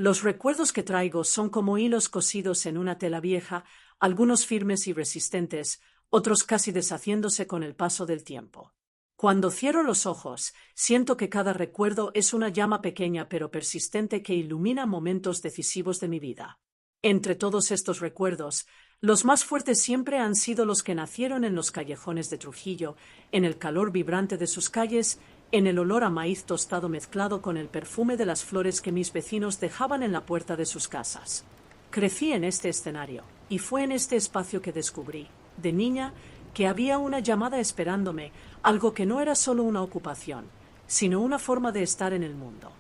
Los recuerdos que traigo son como hilos cosidos en una tela vieja, algunos firmes y resistentes, otros casi deshaciéndose con el paso del tiempo. Cuando cierro los ojos, siento que cada recuerdo es una llama pequeña pero persistente que ilumina momentos decisivos de mi vida. Entre todos estos recuerdos, los más fuertes siempre han sido los que nacieron en los callejones de Trujillo, en el calor vibrante de sus calles, en el olor a maíz tostado mezclado con el perfume de las flores que mis vecinos dejaban en la puerta de sus casas. Crecí en este escenario, y fue en este espacio que descubrí, de niña, que había una llamada esperándome, algo que no era solo una ocupación, sino una forma de estar en el mundo.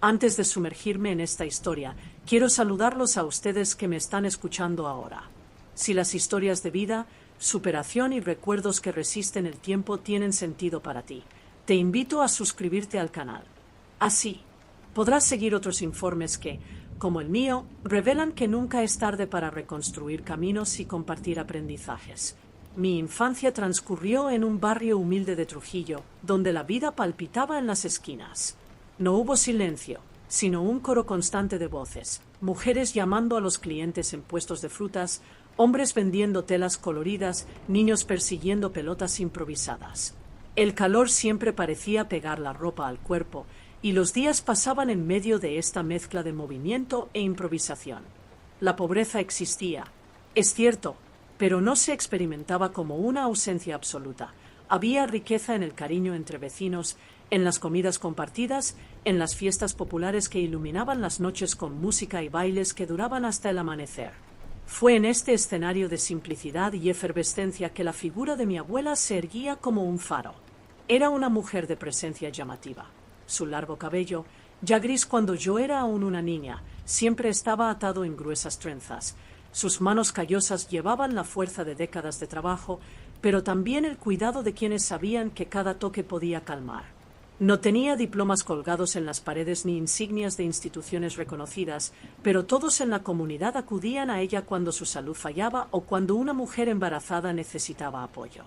Antes de sumergirme en esta historia, quiero saludarlos a ustedes que me están escuchando ahora. Si las historias de vida, superación y recuerdos que resisten el tiempo tienen sentido para ti, te invito a suscribirte al canal. Así, podrás seguir otros informes que, como el mío, revelan que nunca es tarde para reconstruir caminos y compartir aprendizajes. Mi infancia transcurrió en un barrio humilde de Trujillo, donde la vida palpitaba en las esquinas. No hubo silencio, sino un coro constante de voces, mujeres llamando a los clientes en puestos de frutas, hombres vendiendo telas coloridas, niños persiguiendo pelotas improvisadas. El calor siempre parecía pegar la ropa al cuerpo, y los días pasaban en medio de esta mezcla de movimiento e improvisación. La pobreza existía, es cierto, pero no se experimentaba como una ausencia absoluta. Había riqueza en el cariño entre vecinos, en las comidas compartidas, en las fiestas populares que iluminaban las noches con música y bailes que duraban hasta el amanecer. Fue en este escenario de simplicidad y efervescencia que la figura de mi abuela se erguía como un faro. Era una mujer de presencia llamativa. Su largo cabello, ya gris cuando yo era aún una niña, siempre estaba atado en gruesas trenzas. Sus manos callosas llevaban la fuerza de décadas de trabajo, pero también el cuidado de quienes sabían que cada toque podía calmar. No tenía diplomas colgados en las paredes ni insignias de instituciones reconocidas, pero todos en la comunidad acudían a ella cuando su salud fallaba o cuando una mujer embarazada necesitaba apoyo.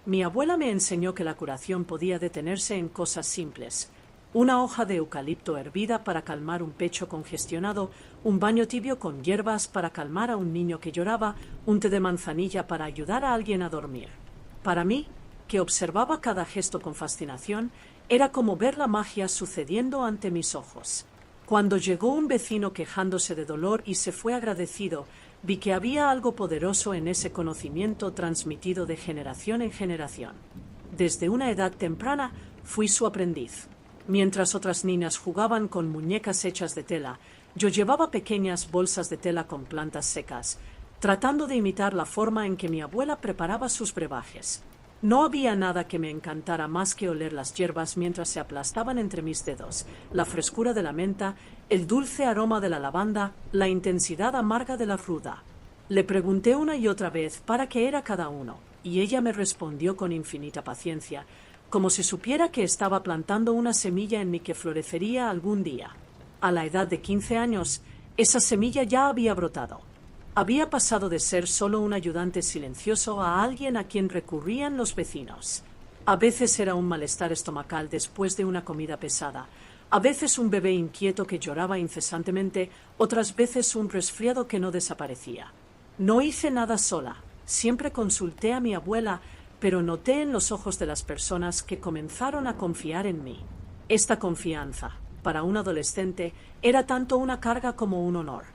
Mi abuela me enseñó que la curación podía detenerse en cosas simples. Una hoja de eucalipto hervida para calmar un pecho congestionado, un baño tibio con hierbas para calmar a un niño que lloraba, un té de manzanilla para ayudar a alguien a dormir. Para mí, que observaba cada gesto con fascinación, era como ver la magia sucediendo ante mis ojos. Cuando llegó un vecino quejándose de dolor y se fue agradecido, vi que había algo poderoso en ese conocimiento transmitido de generación en generación. Desde una edad temprana fui su aprendiz. Mientras otras niñas jugaban con muñecas hechas de tela, yo llevaba pequeñas bolsas de tela con plantas secas, tratando de imitar la forma en que mi abuela preparaba sus brebajes. No había nada que me encantara más que oler las hierbas mientras se aplastaban entre mis dedos, la frescura de la menta, el dulce aroma de la lavanda, la intensidad amarga de la ruda. Le pregunté una y otra vez para qué era cada uno, y ella me respondió con infinita paciencia, como si supiera que estaba plantando una semilla en mí que florecería algún día. A la edad de 15 años, esa semilla ya había brotado. Había pasado de ser solo un ayudante silencioso a alguien a quien recurrían los vecinos. A veces era un malestar estomacal después de una comida pesada, a veces un bebé inquieto que lloraba incesantemente, otras veces un resfriado que no desaparecía. No hice nada sola, siempre consulté a mi abuela, pero noté en los ojos de las personas que comenzaron a confiar en mí. Esta confianza, para un adolescente, era tanto una carga como un honor.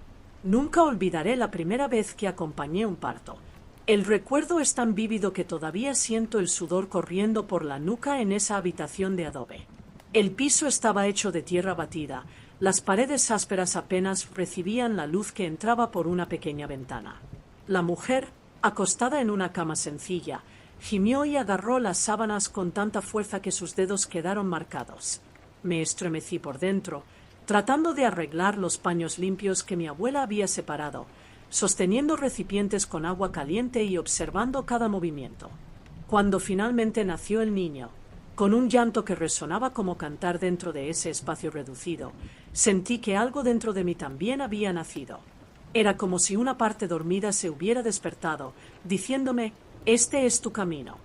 Nunca olvidaré la primera vez que acompañé un parto. El recuerdo es tan vívido que todavía siento el sudor corriendo por la nuca en esa habitación de adobe. El piso estaba hecho de tierra batida, las paredes ásperas apenas recibían la luz que entraba por una pequeña ventana. La mujer, acostada en una cama sencilla, gimió y agarró las sábanas con tanta fuerza que sus dedos quedaron marcados. Me estremecí por dentro, tratando de arreglar los paños limpios que mi abuela había separado, sosteniendo recipientes con agua caliente y observando cada movimiento. Cuando finalmente nació el niño, con un llanto que resonaba como cantar dentro de ese espacio reducido, sentí que algo dentro de mí también había nacido. Era como si una parte dormida se hubiera despertado, diciéndome, «Este es tu camino».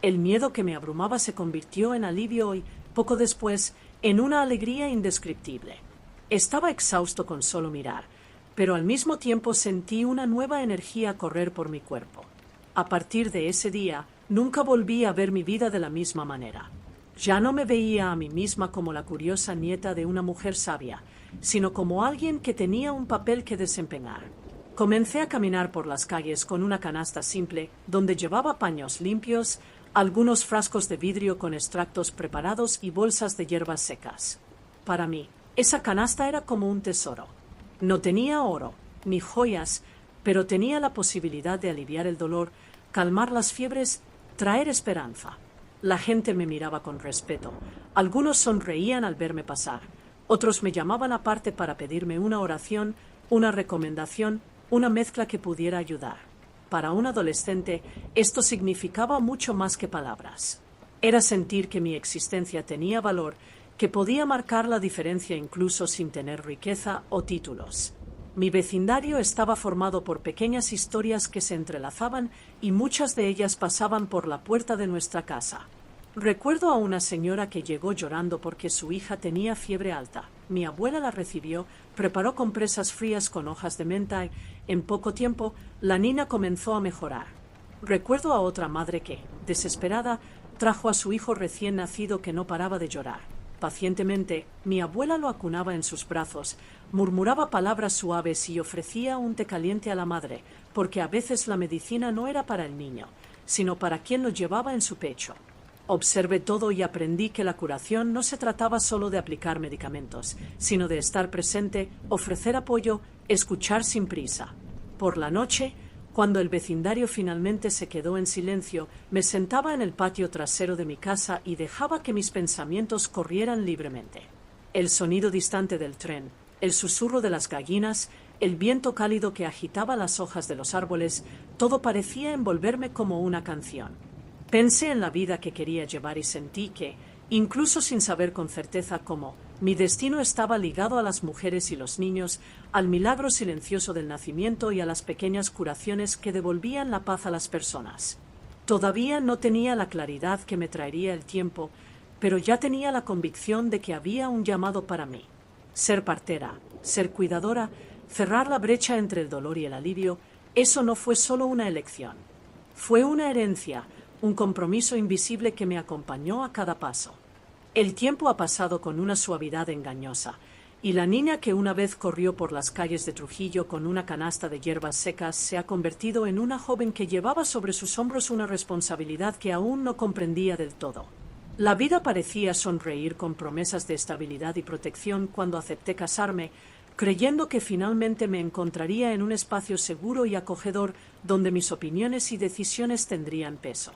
El miedo que me abrumaba se convirtió en alivio y, poco después, en una alegría indescriptible. Estaba exhausto con solo mirar, pero al mismo tiempo sentí una nueva energía correr por mi cuerpo. A partir de ese día, nunca volví a ver mi vida de la misma manera. Ya no me veía a mí misma como la curiosa nieta de una mujer sabia, sino como alguien que tenía un papel que desempeñar. Comencé a caminar por las calles con una canasta simple, donde llevaba paños limpios, algunos frascos de vidrio con extractos preparados y bolsas de hierbas secas. Para mí, esa canasta era como un tesoro. No tenía oro, ni joyas, pero tenía la posibilidad de aliviar el dolor, calmar las fiebres, traer esperanza. La gente me miraba con respeto. Algunos sonreían al verme pasar. Otros me llamaban aparte para pedirme una oración, una recomendación, una mezcla que pudiera ayudar. Para un adolescente, esto significaba mucho más que palabras. Era sentir que mi existencia tenía valor, que podía marcar la diferencia incluso sin tener riqueza o títulos. Mi vecindario estaba formado por pequeñas historias que se entrelazaban y muchas de ellas pasaban por la puerta de nuestra casa. Recuerdo a una señora que llegó llorando porque su hija tenía fiebre alta. Mi abuela la recibió, preparó compresas frías con hojas de menta y, en poco tiempo, la niña comenzó a mejorar. Recuerdo a otra madre que, desesperada, trajo a su hijo recién nacido que no paraba de llorar. Pacientemente, mi abuela lo acunaba en sus brazos, murmuraba palabras suaves y ofrecía un té caliente a la madre, porque a veces la medicina no era para el niño, sino para quien lo llevaba en su pecho. Observé todo y aprendí que la curación no se trataba solo de aplicar medicamentos, sino de estar presente, ofrecer apoyo, escuchar sin prisa. Por la noche, cuando el vecindario finalmente se quedó en silencio, me sentaba en el patio trasero de mi casa y dejaba que mis pensamientos corrieran libremente. El sonido distante del tren, el susurro de las gallinas, el viento cálido que agitaba las hojas de los árboles, todo parecía envolverme como una canción. Pensé en la vida que quería llevar y sentí que, incluso sin saber con certeza cómo, mi destino estaba ligado a las mujeres y los niños, al milagro silencioso del nacimiento y a las pequeñas curaciones que devolvían la paz a las personas. Todavía no tenía la claridad que me traería el tiempo, pero ya tenía la convicción de que había un llamado para mí. Ser partera, ser cuidadora, cerrar la brecha entre el dolor y el alivio, eso no fue solo una elección. Fue una herencia, un compromiso invisible que me acompañó a cada paso. El tiempo ha pasado con una suavidad engañosa, y la niña que una vez corrió por las calles de Trujillo con una canasta de hierbas secas se ha convertido en una joven que llevaba sobre sus hombros una responsabilidad que aún no comprendía del todo. La vida parecía sonreír con promesas de estabilidad y protección cuando acepté casarme, creyendo que finalmente me encontraría en un espacio seguro y acogedor donde mis opiniones y decisiones tendrían peso.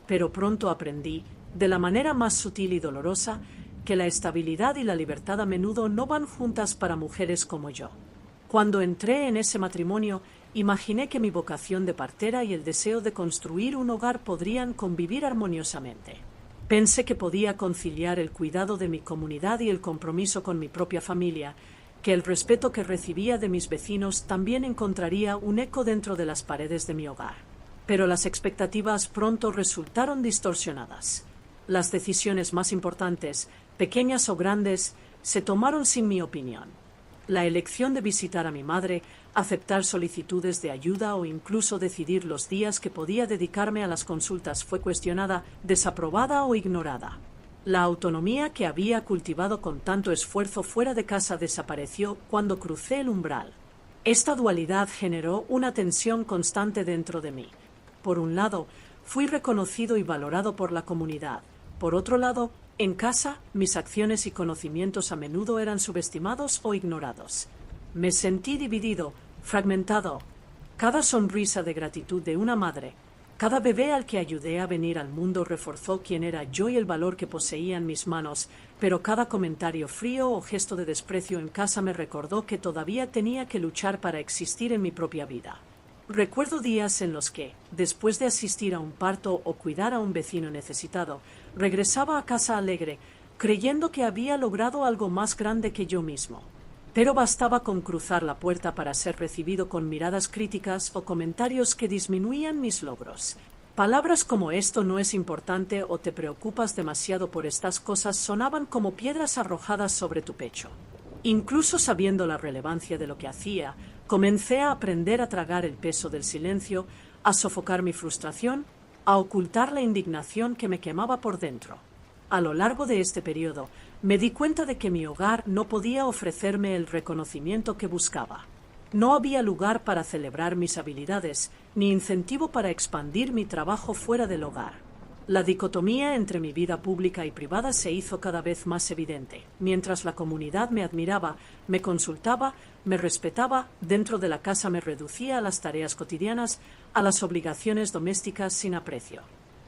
Pero pronto aprendí, de la manera más sutil y dolorosa, que la estabilidad y la libertad a menudo no van juntas para mujeres como yo. Cuando entré en ese matrimonio, imaginé que mi vocación de partera y el deseo de construir un hogar podrían convivir armoniosamente. Pensé que podía conciliar el cuidado de mi comunidad y el compromiso con mi propia familia, que el respeto que recibía de mis vecinos también encontraría un eco dentro de las paredes de mi hogar. Pero las expectativas pronto resultaron distorsionadas. Las decisiones más importantes, pequeñas o grandes, se tomaron sin mi opinión. La elección de visitar a mi madre, aceptar solicitudes de ayuda o incluso decidir los días que podía dedicarme a las consultas fue cuestionada, desaprobada o ignorada. La autonomía que había cultivado con tanto esfuerzo fuera de casa desapareció cuando crucé el umbral. Esta dualidad generó una tensión constante dentro de mí. Por un lado, fui reconocido y valorado por la comunidad. Por otro lado, en casa, mis acciones y conocimientos a menudo eran subestimados o ignorados. Me sentí dividido, fragmentado. Cada sonrisa de gratitud de una madre, cada bebé al que ayudé a venir al mundo reforzó quién era yo y el valor que poseía en mis manos, pero cada comentario frío o gesto de desprecio en casa me recordó que todavía tenía que luchar para existir en mi propia vida. Recuerdo días en los que, después de asistir a un parto o cuidar a un vecino necesitado, regresaba a casa alegre, creyendo que había logrado algo más grande que yo mismo. Pero bastaba con cruzar la puerta para ser recibido con miradas críticas o comentarios que disminuían mis logros. Palabras como «esto no es importante» o «te preocupas demasiado por estas cosas» sonaban como piedras arrojadas sobre tu pecho. Incluso sabiendo la relevancia de lo que hacía, comencé a aprender a tragar el peso del silencio, a sofocar mi frustración, a ocultar la indignación que me quemaba por dentro. A lo largo de este periodo, me di cuenta de que mi hogar no podía ofrecerme el reconocimiento que buscaba. No había lugar para celebrar mis habilidades, ni incentivo para expandir mi trabajo fuera del hogar. La dicotomía entre mi vida pública y privada se hizo cada vez más evidente. Mientras la comunidad me admiraba, me consultaba, me respetaba, dentro de la casa me reducía a las tareas cotidianas, a las obligaciones domésticas sin aprecio.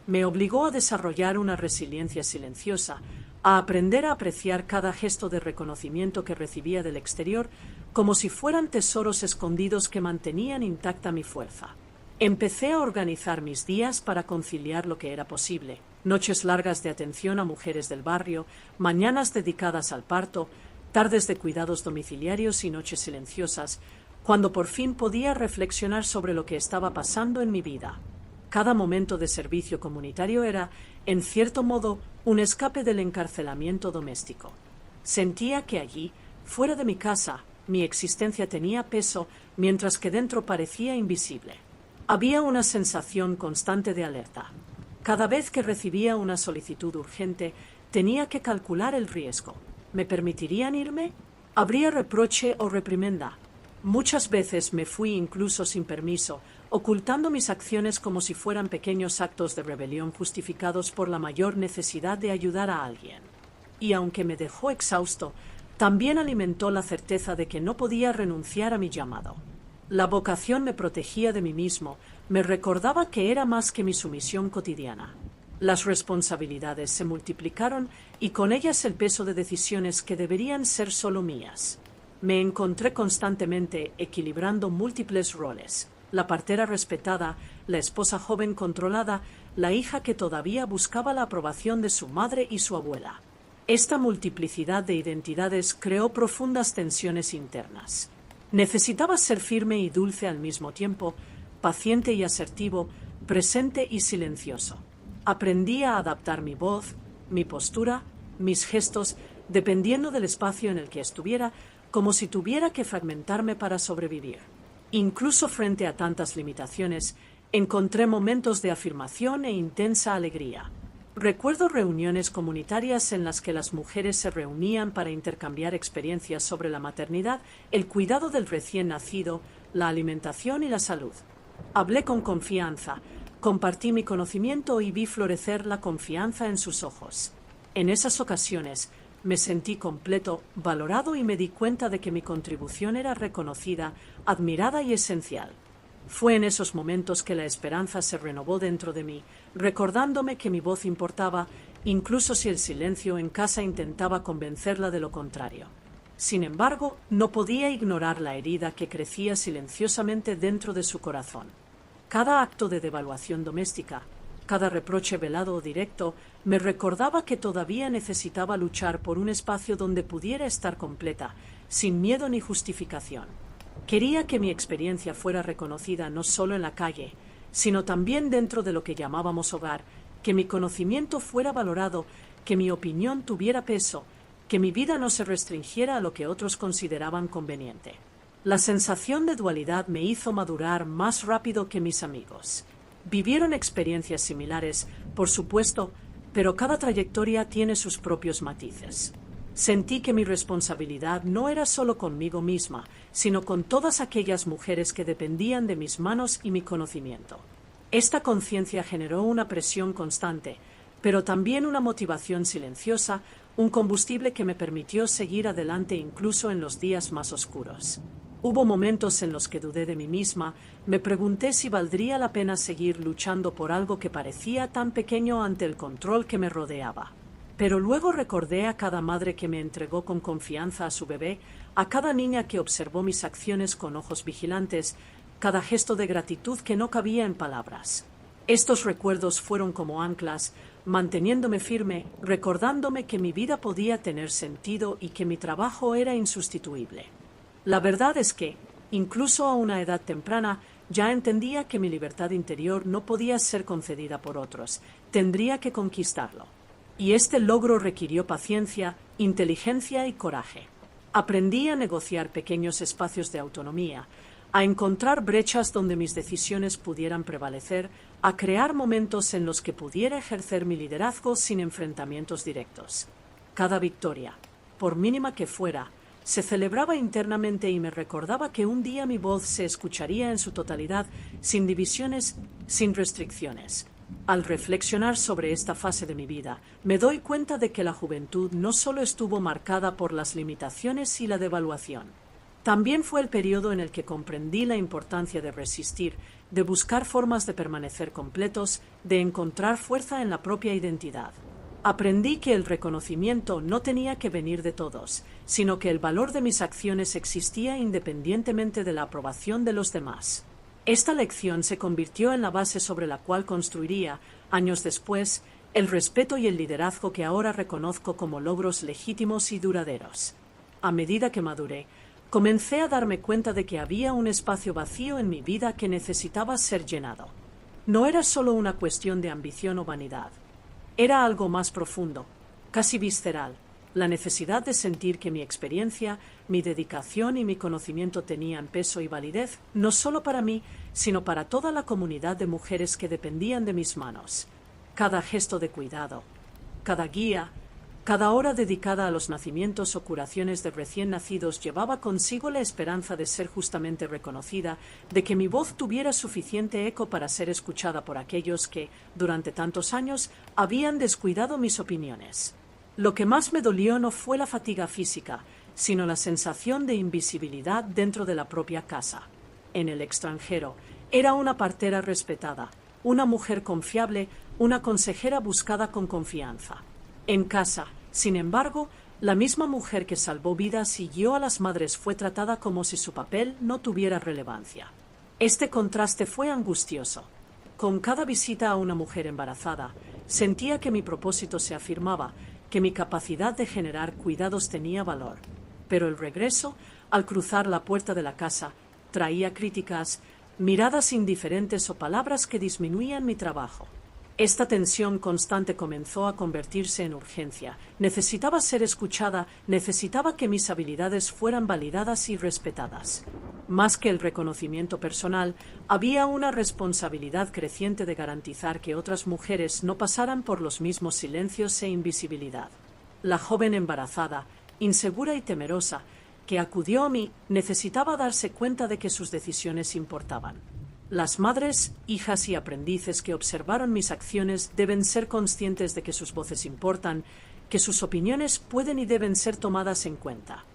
Me obligó a desarrollar una resiliencia silenciosa, a aprender a apreciar cada gesto de reconocimiento que recibía del exterior, como si fueran tesoros escondidos que mantenían intacta mi fuerza. Empecé a organizar mis días para conciliar lo que era posible. Noches largas de atención a mujeres del barrio, mañanas dedicadas al parto, tardes de cuidados domiciliarios y noches silenciosas, cuando por fin podía reflexionar sobre lo que estaba pasando en mi vida. Cada momento de servicio comunitario era, en cierto modo, un escape del encarcelamiento doméstico. Sentía que allí, fuera de mi casa, mi existencia tenía peso, mientras que dentro parecía invisible. Había una sensación constante de alerta. Cada vez que recibía una solicitud urgente, tenía que calcular el riesgo. ¿Me permitirían irme? ¿Habría reproche o reprimenda? Muchas veces me fui incluso sin permiso, ocultando mis acciones como si fueran pequeños actos de rebelión justificados por la mayor necesidad de ayudar a alguien. Y aunque me dejó exhausto, también alimentó la certeza de que no podía renunciar a mi llamado. La vocación me protegía de mí mismo, me recordaba que era más que mi sumisión cotidiana. Las responsabilidades se multiplicaron y con ellas el peso de decisiones que deberían ser solo mías. Me encontré constantemente equilibrando múltiples roles: la partera respetada, la esposa joven controlada, la hija que todavía buscaba la aprobación de su madre y su abuela. Esta multiplicidad de identidades creó profundas tensiones internas. Necesitaba ser firme y dulce al mismo tiempo, paciente y asertivo, presente y silencioso. Aprendí a adaptar mi voz, mi postura, mis gestos, dependiendo del espacio en el que estuviera, como si tuviera que fragmentarme para sobrevivir. Incluso frente a tantas limitaciones, encontré momentos de afirmación e intensa alegría. Recuerdo reuniones comunitarias en las que las mujeres se reunían para intercambiar experiencias sobre la maternidad, el cuidado del recién nacido, la alimentación y la salud. Hablé con confianza, compartí mi conocimiento y vi florecer la confianza en sus ojos. En esas ocasiones me sentí completo, valorado y me di cuenta de que mi contribución era reconocida, admirada y esencial. Fue en esos momentos que la esperanza se renovó dentro de mí, recordándome que mi voz importaba, incluso si el silencio en casa intentaba convencerla de lo contrario. Sin embargo, no podía ignorar la herida que crecía silenciosamente dentro de su corazón. Cada acto de devaluación doméstica, cada reproche velado o directo, me recordaba que todavía necesitaba luchar por un espacio donde pudiera estar completa, sin miedo ni justificación. Quería que mi experiencia fuera reconocida no solo en la calle, sino también dentro de lo que llamábamos hogar, que mi conocimiento fuera valorado, que mi opinión tuviera peso, que mi vida no se restringiera a lo que otros consideraban conveniente. La sensación de dualidad me hizo madurar más rápido que mis amigos. Vivieron experiencias similares, por supuesto, pero cada trayectoria tiene sus propios matices. Sentí que mi responsabilidad no era solo conmigo misma, sino con todas aquellas mujeres que dependían de mis manos y mi conocimiento. Esta conciencia generó una presión constante, pero también una motivación silenciosa, un combustible que me permitió seguir adelante incluso en los días más oscuros. Hubo momentos en los que dudé de mí misma, me pregunté si valdría la pena seguir luchando por algo que parecía tan pequeño ante el control que me rodeaba. Pero luego recordé a cada madre que me entregó con confianza a su bebé, a cada niña que observó mis acciones con ojos vigilantes, cada gesto de gratitud que no cabía en palabras. Estos recuerdos fueron como anclas, manteniéndome firme, recordándome que mi vida podía tener sentido y que mi trabajo era insustituible. La verdad es que, incluso a una edad temprana, ya entendía que mi libertad interior no podía ser concedida por otros, tendría que conquistarlo. Y este logro requirió paciencia, inteligencia y coraje. Aprendí a negociar pequeños espacios de autonomía, a encontrar brechas donde mis decisiones pudieran prevalecer, a crear momentos en los que pudiera ejercer mi liderazgo sin enfrentamientos directos. Cada victoria, por mínima que fuera, se celebraba internamente y me recordaba que un día mi voz se escucharía en su totalidad, sin divisiones, sin restricciones. Al reflexionar sobre esta fase de mi vida, me doy cuenta de que la juventud no solo estuvo marcada por las limitaciones y la devaluación. También fue el periodo en el que comprendí la importancia de resistir, de buscar formas de permanecer completos, de encontrar fuerza en la propia identidad. Aprendí que el reconocimiento no tenía que venir de todos, sino que el valor de mis acciones existía independientemente de la aprobación de los demás. Esta lección se convirtió en la base sobre la cual construiría, años después, el respeto y el liderazgo que ahora reconozco como logros legítimos y duraderos. A medida que maduré, comencé a darme cuenta de que había un espacio vacío en mi vida que necesitaba ser llenado. No era solo una cuestión de ambición o vanidad. Era algo más profundo, casi visceral, la necesidad de sentir que mi experiencia, mi dedicación y mi conocimiento tenían peso y validez, no solo para mí, sino para toda la comunidad de mujeres que dependían de mis manos. Cada gesto de cuidado, cada guía, cada hora dedicada a los nacimientos o curaciones de recién nacidos llevaba consigo la esperanza de ser justamente reconocida, de que mi voz tuviera suficiente eco para ser escuchada por aquellos que, durante tantos años, habían descuidado mis opiniones. Lo que más me dolió no fue la fatiga física, sino la sensación de invisibilidad dentro de la propia casa. En el extranjero, era una partera respetada, una mujer confiable, una consejera buscada con confianza. En casa, sin embargo, la misma mujer que salvó vidas y guió a las madres fue tratada como si su papel no tuviera relevancia. Este contraste fue angustioso. Con cada visita a una mujer embarazada, sentía que mi propósito se afirmaba, que mi capacidad de generar cuidados tenía valor. Pero el regreso, al cruzar la puerta de la casa, traía críticas, miradas indiferentes o palabras que disminuían mi trabajo. Esta tensión constante comenzó a convertirse en urgencia. Necesitaba ser escuchada, necesitaba que mis habilidades fueran validadas y respetadas. Más que el reconocimiento personal, había una responsabilidad creciente de garantizar que otras mujeres no pasaran por los mismos silencios e invisibilidad. La joven embarazada, insegura y temerosa, que acudió a mí, necesitaba darse cuenta de que sus decisiones importaban. Las madres, hijas y aprendices que observaron mis acciones deben ser conscientes de que sus voces importan, que sus opiniones pueden y deben ser tomadas en cuenta.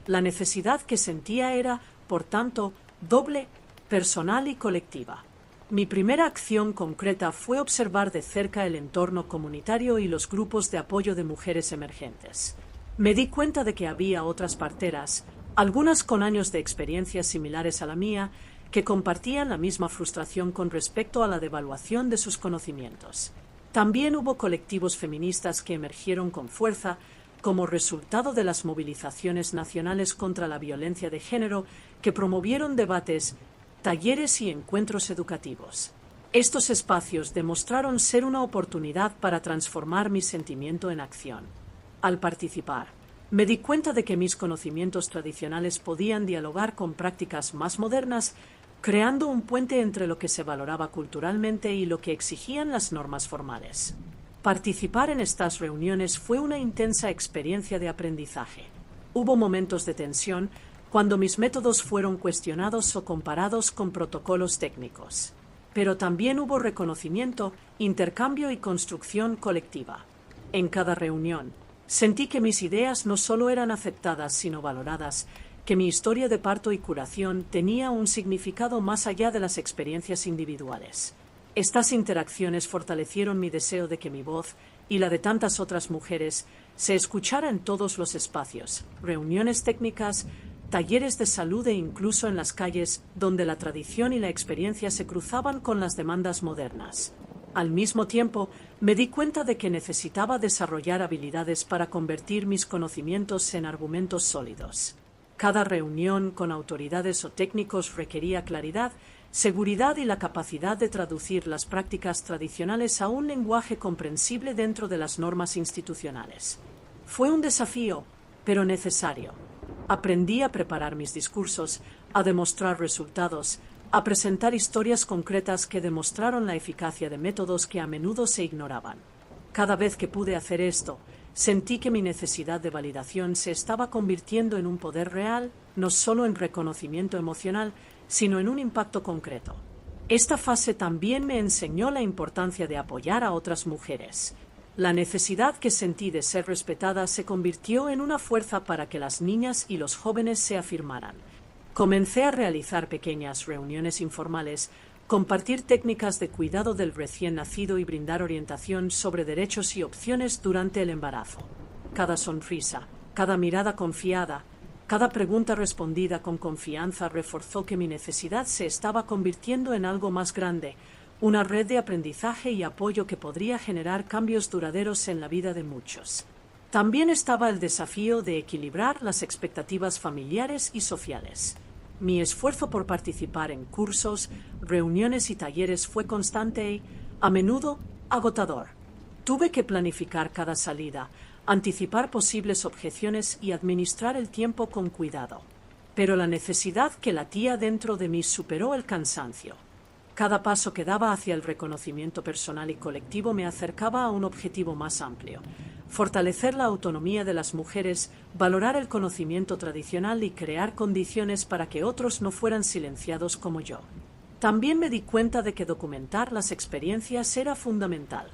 La necesidad que sentía era, por tanto, doble, personal y colectiva. Mi primera acción concreta fue observar de cerca el entorno comunitario y los grupos de apoyo de mujeres emergentes. Me di cuenta de que había otras parteras, algunas con años de experiencias similares a la mía, que compartían la misma frustración con respecto a la devaluación de sus conocimientos. También hubo colectivos feministas que emergieron con fuerza como resultado de las movilizaciones nacionales contra la violencia de género que promovieron debates, talleres y encuentros educativos. Estos espacios demostraron ser una oportunidad para transformar mi sentimiento en acción. Al participar, me di cuenta de que mis conocimientos tradicionales podían dialogar con prácticas más modernas, creando un puente entre lo que se valoraba culturalmente y lo que exigían las normas formales. Participar en estas reuniones fue una intensa experiencia de aprendizaje. Hubo momentos de tensión cuando mis métodos fueron cuestionados o comparados con protocolos técnicos. Pero también hubo reconocimiento, intercambio y construcción colectiva. En cada reunión, sentí que mis ideas no solo eran aceptadas sino valoradas, que mi historia de parto y curación tenía un significado más allá de las experiencias individuales. Estas interacciones fortalecieron mi deseo de que mi voz, y la de tantas otras mujeres, se escuchara en todos los espacios, reuniones técnicas, talleres de salud e incluso en las calles, donde la tradición y la experiencia se cruzaban con las demandas modernas. Al mismo tiempo, me di cuenta de que necesitaba desarrollar habilidades para convertir mis conocimientos en argumentos sólidos. Cada reunión con autoridades o técnicos requería claridad, seguridad y la capacidad de traducir las prácticas tradicionales a un lenguaje comprensible dentro de las normas institucionales. Fue un desafío, pero necesario. Aprendí a preparar mis discursos, a demostrar resultados, a presentar historias concretas que demostraron la eficacia de métodos que a menudo se ignoraban. Cada vez que pude hacer esto, sentí que mi necesidad de validación se estaba convirtiendo en un poder real, no solo en reconocimiento emocional, sino en un impacto concreto. Esta fase también me enseñó la importancia de apoyar a otras mujeres. La necesidad que sentí de ser respetada se convirtió en una fuerza para que las niñas y los jóvenes se afirmaran. Comencé a realizar pequeñas reuniones informales, compartir técnicas de cuidado del recién nacido y brindar orientación sobre derechos y opciones durante el embarazo. Cada sonrisa, cada mirada confiada, cada pregunta respondida con confianza reforzó que mi necesidad se estaba convirtiendo en algo más grande, una red de aprendizaje y apoyo que podría generar cambios duraderos en la vida de muchos. También estaba el desafío de equilibrar las expectativas familiares y sociales. Mi esfuerzo por participar en cursos, reuniones y talleres fue constante y, a menudo, agotador. Tuve que planificar cada salida, anticipar posibles objeciones y administrar el tiempo con cuidado. Pero la necesidad que latía dentro de mí superó el cansancio. Cada paso que daba hacia el reconocimiento personal y colectivo me acercaba a un objetivo más amplio: fortalecer la autonomía de las mujeres, valorar el conocimiento tradicional y crear condiciones para que otros no fueran silenciados como yo. También me di cuenta de que documentar las experiencias era fundamental.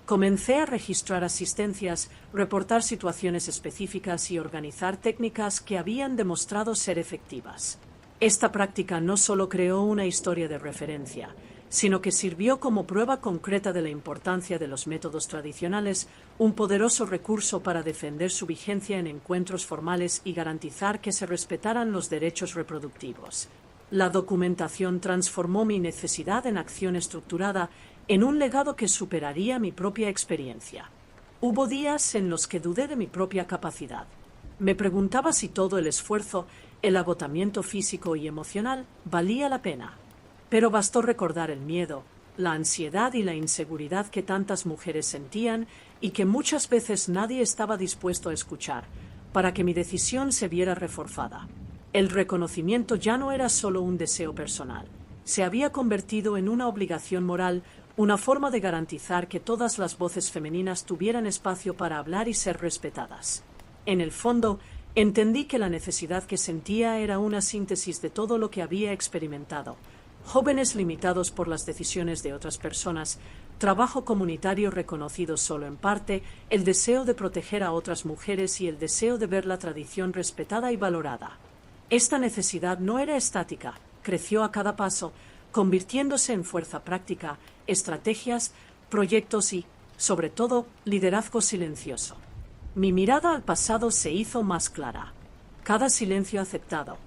Comencé a registrar asistencias, reportar situaciones específicas y organizar técnicas que habían demostrado ser efectivas. Esta práctica no solo creó una historia de referencia, sino que sirvió como prueba concreta de la importancia de los métodos tradicionales, un poderoso recurso para defender su vigencia en encuentros formales y garantizar que se respetaran los derechos reproductivos. La documentación transformó mi necesidad en acción estructurada en un legado que superaría mi propia experiencia. Hubo días en los que dudé de mi propia capacidad. Me preguntaba si todo el esfuerzo, el agotamiento físico y emocional valía la pena. Pero bastó recordar el miedo, la ansiedad y la inseguridad que tantas mujeres sentían y que muchas veces nadie estaba dispuesto a escuchar, para que mi decisión se viera reforzada. El reconocimiento ya no era solo un deseo personal, se había convertido en una obligación moral, una forma de garantizar que todas las voces femeninas tuvieran espacio para hablar y ser respetadas. En el fondo, entendí que la necesidad que sentía era una síntesis de todo lo que había experimentado: jóvenes limitados por las decisiones de otras personas, trabajo comunitario reconocido solo en parte, el deseo de proteger a otras mujeres y el deseo de ver la tradición respetada y valorada. Esta necesidad no era estática, creció a cada paso, convirtiéndose en fuerza práctica, estrategias, proyectos y, sobre todo, liderazgo silencioso. Mi mirada al pasado se hizo más clara. Cada silencio aceptado,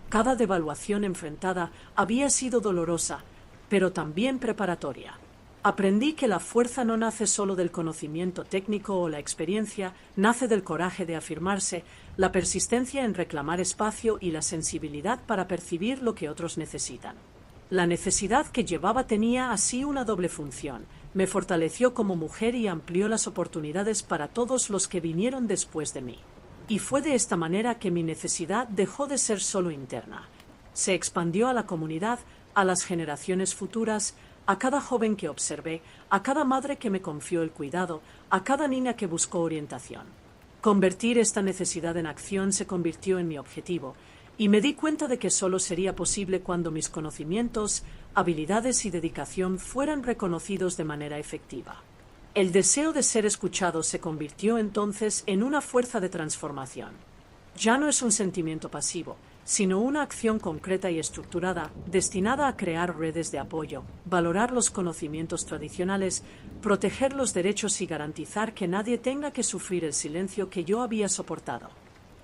cada devaluación enfrentada había sido dolorosa, pero también preparatoria. Aprendí que la fuerza no nace solo del conocimiento técnico o la experiencia, nace del coraje de afirmarse, la persistencia en reclamar espacio y la sensibilidad para percibir lo que otros necesitan. La necesidad que llevaba tenía así una doble función: me fortaleció como mujer y amplió las oportunidades para todos los que vinieron después de mí. Y fue de esta manera que mi necesidad dejó de ser solo interna. Se expandió a la comunidad, a las generaciones futuras, a cada joven que observé, a cada madre que me confió el cuidado, a cada niña que buscó orientación. Convertir esta necesidad en acción se convirtió en mi objetivo, y me di cuenta de que solo sería posible cuando mis conocimientos, habilidades y dedicación fueran reconocidos de manera efectiva. El deseo de ser escuchado se convirtió entonces en una fuerza de transformación. Ya no es un sentimiento pasivo, sino una acción concreta y estructurada, destinada a crear redes de apoyo, valorar los conocimientos tradicionales, proteger los derechos y garantizar que nadie tenga que sufrir el silencio que yo había soportado.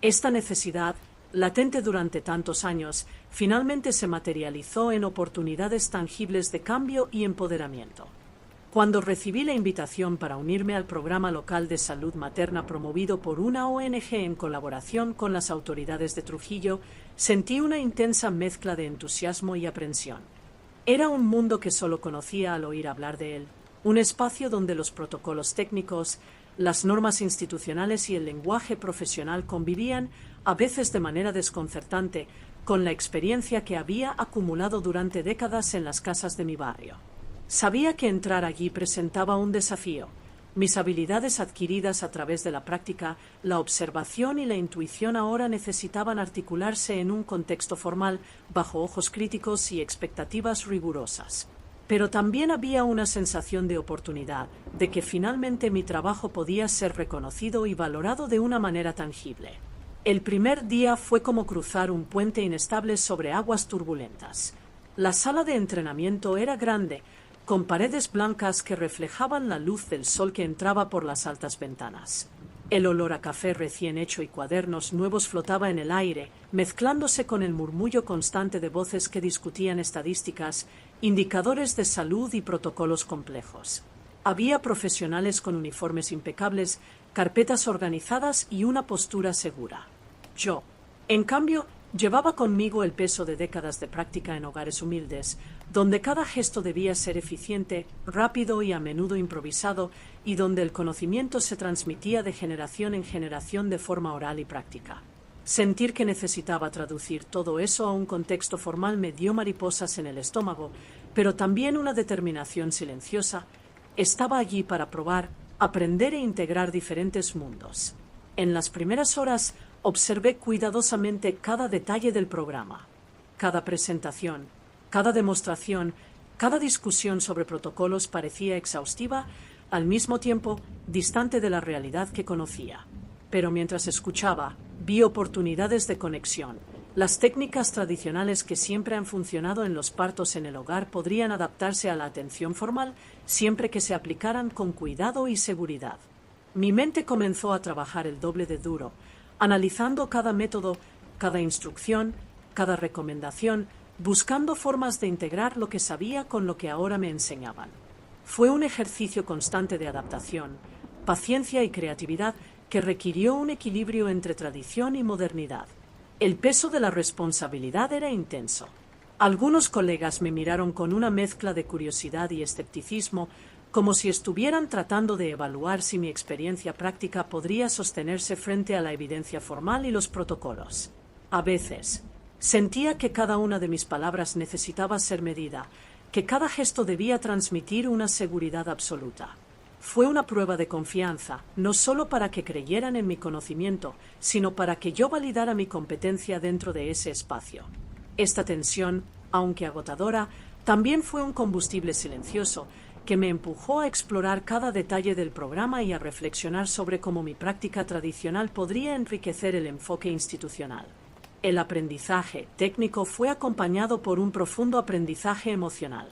Esta necesidad, latente durante tantos años, finalmente se materializó en oportunidades tangibles de cambio y empoderamiento. Cuando recibí la invitación para unirme al programa local de salud materna promovido por una ONG en colaboración con las autoridades de Trujillo, sentí una intensa mezcla de entusiasmo y aprensión. Era un mundo que solo conocía al oír hablar de él, un espacio donde los protocolos técnicos, Las normas institucionales y el lenguaje profesional convivían, a veces de manera desconcertante, con la experiencia que había acumulado durante décadas en las casas de mi barrio. Sabía que entrar allí presentaba un desafío. Mis habilidades adquiridas a través de la práctica, la observación y la intuición ahora necesitaban articularse en un contexto formal, bajo ojos críticos y expectativas rigurosas. Pero también había una sensación de oportunidad, de que finalmente mi trabajo podía ser reconocido y valorado de una manera tangible. El primer día fue como cruzar un puente inestable sobre aguas turbulentas. La sala de entrenamiento era grande, con paredes blancas que reflejaban la luz del sol que entraba por las altas ventanas. El olor a café recién hecho y cuadernos nuevos flotaba en el aire, mezclándose con el murmullo constante de voces que discutían estadísticas, indicadores de salud y protocolos complejos. Había profesionales con uniformes impecables, carpetas organizadas y una postura segura. Yo, en cambio, llevaba conmigo el peso de décadas de práctica en hogares humildes, donde cada gesto debía ser eficiente, rápido y a menudo improvisado, y donde el conocimiento se transmitía de generación en generación de forma oral y práctica. Sentir que necesitaba traducir todo eso a un contexto formal me dio mariposas en el estómago, pero también una determinación silenciosa. Estaba allí para probar, aprender e integrar diferentes mundos. En las primeras horas observé cuidadosamente cada detalle del programa, cada presentación, cada demostración, cada discusión sobre protocolos parecía exhaustiva, al mismo tiempo distante de la realidad que conocía. Pero mientras escuchaba, vi oportunidades de conexión. Las técnicas tradicionales que siempre han funcionado en los partos en el hogar podrían adaptarse a la atención formal siempre que se aplicaran con cuidado y seguridad. Mi mente comenzó a trabajar el doble de duro, analizando cada método, cada instrucción, cada recomendación, buscando formas de integrar lo que sabía con lo que ahora me enseñaban. Fue un ejercicio constante de adaptación, paciencia y creatividad que requirió un equilibrio entre tradición y modernidad. El peso de la responsabilidad era intenso. Algunos colegas me miraron con una mezcla de curiosidad y escepticismo, como si estuvieran tratando de evaluar si mi experiencia práctica podría sostenerse frente a la evidencia formal y los protocolos. A veces, sentía que cada una de mis palabras necesitaba ser medida, que cada gesto debía transmitir una seguridad absoluta. Fue una prueba de confianza, no solo para que creyeran en mi conocimiento, sino para que yo validara mi competencia dentro de ese espacio. Esta tensión, aunque agotadora, también fue un combustible silencioso, que me empujó a explorar cada detalle del programa y a reflexionar sobre cómo mi práctica tradicional podría enriquecer el enfoque institucional. El aprendizaje técnico fue acompañado por un profundo aprendizaje emocional.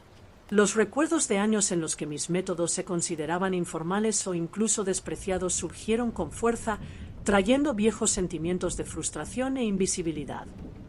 Los recuerdos de años en los que mis métodos se consideraban informales o incluso despreciados surgieron con fuerza, trayendo viejos sentimientos de frustración e invisibilidad.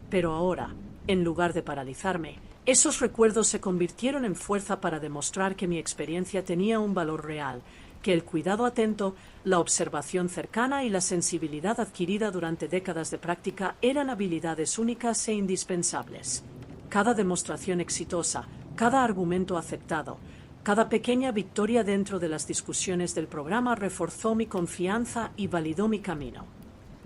Pero ahora, en lugar de paralizarme, esos recuerdos se convirtieron en fuerza para demostrar que mi experiencia tenía un valor real, que el cuidado atento, la observación cercana y la sensibilidad adquirida durante décadas de práctica eran habilidades únicas e indispensables. Cada demostración exitosa, cada argumento aceptado, cada pequeña victoria dentro de las discusiones del programa reforzó mi confianza y validó mi camino.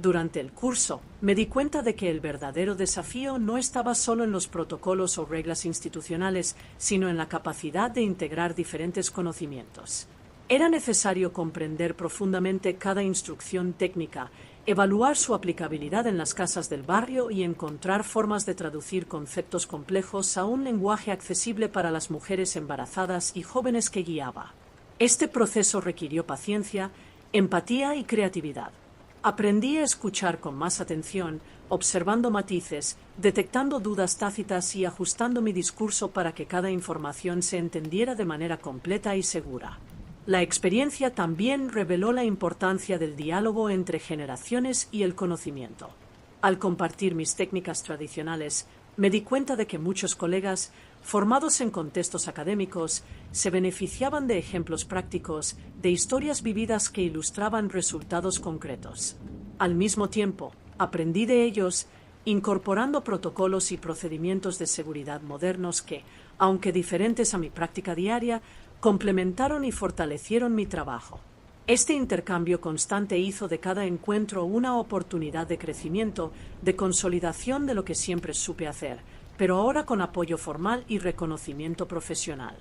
Durante el curso, me di cuenta de que el verdadero desafío no estaba solo en los protocolos o reglas institucionales, sino en la capacidad de integrar diferentes conocimientos. Era necesario comprender profundamente cada instrucción técnica, evaluar su aplicabilidad en las casas del barrio y encontrar formas de traducir conceptos complejos a un lenguaje accesible para las mujeres embarazadas y jóvenes que guiaba. Este proceso requirió paciencia, empatía y creatividad. Aprendí a escuchar con más atención, observando matices, detectando dudas tácitas y ajustando mi discurso para que cada información se entendiera de manera completa y segura. La experiencia también reveló la importancia del diálogo entre generaciones y el conocimiento. Al compartir mis técnicas tradicionales, me di cuenta de que muchos colegas, formados en contextos académicos, se beneficiaban de ejemplos prácticos, de historias vividas que ilustraban resultados concretos. Al mismo tiempo, aprendí de ellos, incorporando protocolos y procedimientos de seguridad modernos que, aunque diferentes a mi práctica diaria, complementaron y fortalecieron mi trabajo. Este intercambio constante hizo de cada encuentro una oportunidad de crecimiento, de consolidación de lo que siempre supe hacer, pero ahora con apoyo formal y reconocimiento profesional.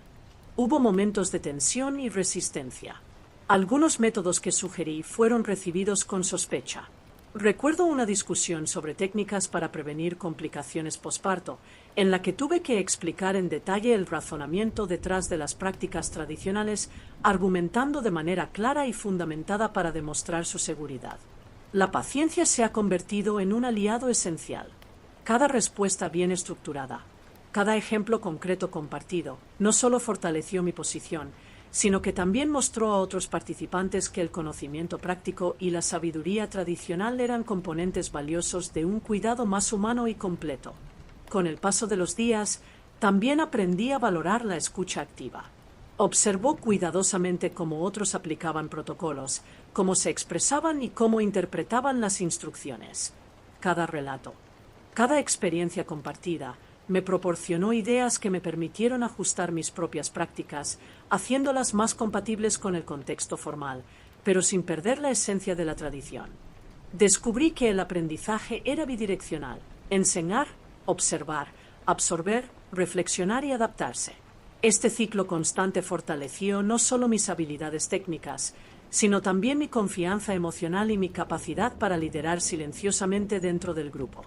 Hubo momentos de tensión y resistencia. Algunos métodos que sugerí fueron recibidos con sospecha. Recuerdo una discusión sobre técnicas para prevenir complicaciones posparto, en la que tuve que explicar en detalle el razonamiento detrás de las prácticas tradicionales, argumentando de manera clara y fundamentada para demostrar su seguridad. La paciencia se ha convertido en un aliado esencial. Cada respuesta bien estructurada, cada ejemplo concreto compartido, no solo fortaleció mi posición, sino que también mostró a otros participantes que el conocimiento práctico y la sabiduría tradicional eran componentes valiosos de un cuidado más humano y completo. Con el paso de los días, también aprendí a valorar la escucha activa. Observó cuidadosamente cómo otros aplicaban protocolos, cómo se expresaban y cómo interpretaban las instrucciones. Cada relato, cada experiencia compartida, me proporcionó ideas que me permitieron ajustar mis propias prácticas, haciéndolas más compatibles con el contexto formal, pero sin perder la esencia de la tradición. Descubrí que el aprendizaje era bidireccional: enseñar, observar, absorber, reflexionar y adaptarse. Este ciclo constante fortaleció no solo mis habilidades técnicas, sino también mi confianza emocional y mi capacidad para liderar silenciosamente dentro del grupo.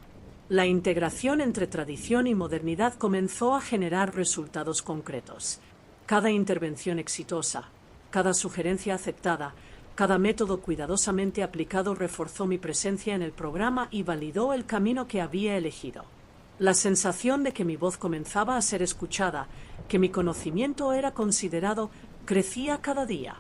La integración entre tradición y modernidad comenzó a generar resultados concretos. Cada intervención exitosa, cada sugerencia aceptada, cada método cuidadosamente aplicado reforzó mi presencia en el programa y validó el camino que había elegido. La sensación de que mi voz comenzaba a ser escuchada, que mi conocimiento era considerado, crecía cada día.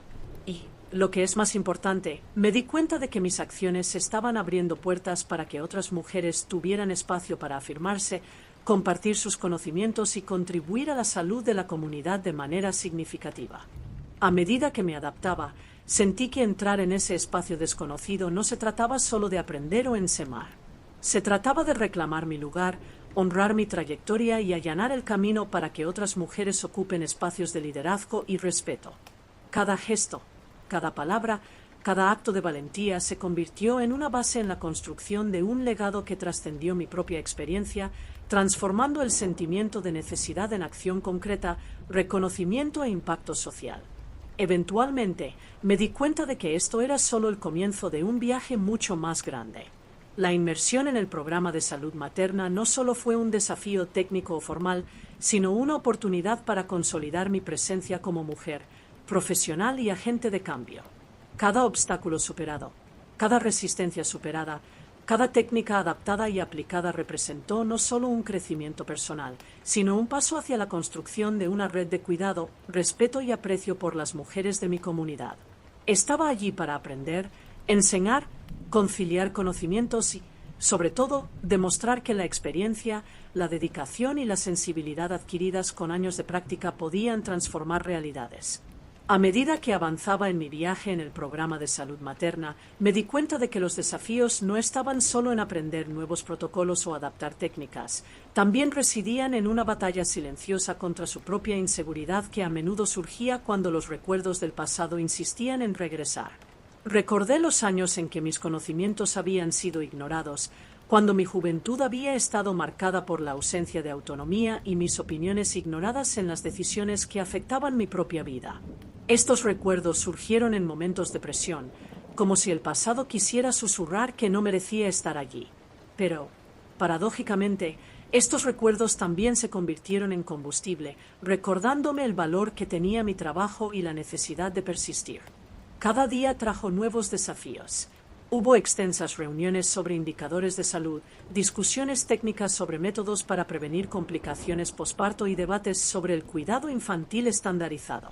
Y, lo que es más importante, me di cuenta de que mis acciones estaban abriendo puertas para que otras mujeres tuvieran espacio para afirmarse, compartir sus conocimientos y contribuir a la salud de la comunidad de manera significativa. A medida que me adaptaba, sentí que entrar en ese espacio desconocido no se trataba solo de aprender o enseñar. Se trataba de reclamar mi lugar, honrar mi trayectoria y allanar el camino para que otras mujeres ocupen espacios de liderazgo y respeto. Cada gesto, cada palabra, cada acto de valentía se convirtió en una base en la construcción de un legado que trascendió mi propia experiencia, transformando el sentimiento de necesidad en acción concreta, reconocimiento e impacto social. Eventualmente, me di cuenta de que esto era solo el comienzo de un viaje mucho más grande. La inmersión en el programa de salud materna no solo fue un desafío técnico o formal, sino una oportunidad para consolidar mi presencia como mujer, profesional y agente de cambio. Cada obstáculo superado, cada resistencia superada, cada técnica adaptada y aplicada representó no solo un crecimiento personal, sino un paso hacia la construcción de una red de cuidado, respeto y aprecio por las mujeres de mi comunidad. Estaba allí para aprender, enseñar, conciliar conocimientos y, sobre todo, demostrar que la experiencia, la dedicación y la sensibilidad adquiridas con años de práctica podían transformar realidades. A medida que avanzaba en mi viaje en el programa de salud materna, me di cuenta de que los desafíos no estaban solo en aprender nuevos protocolos o adaptar técnicas, también residían en una batalla silenciosa contra su propia inseguridad que a menudo surgía cuando los recuerdos del pasado insistían en regresar. Recordé los años en que mis conocimientos habían sido ignorados, cuando mi juventud había estado marcada por la ausencia de autonomía y mis opiniones ignoradas en las decisiones que afectaban mi propia vida. Estos recuerdos surgieron en momentos de presión, como si el pasado quisiera susurrar que no merecía estar allí. Pero, paradójicamente, estos recuerdos también se convirtieron en combustible, recordándome el valor que tenía mi trabajo y la necesidad de persistir. Cada día trajo nuevos desafíos. Hubo extensas reuniones sobre indicadores de salud, discusiones técnicas sobre métodos para prevenir complicaciones posparto y debates sobre el cuidado infantil estandarizado.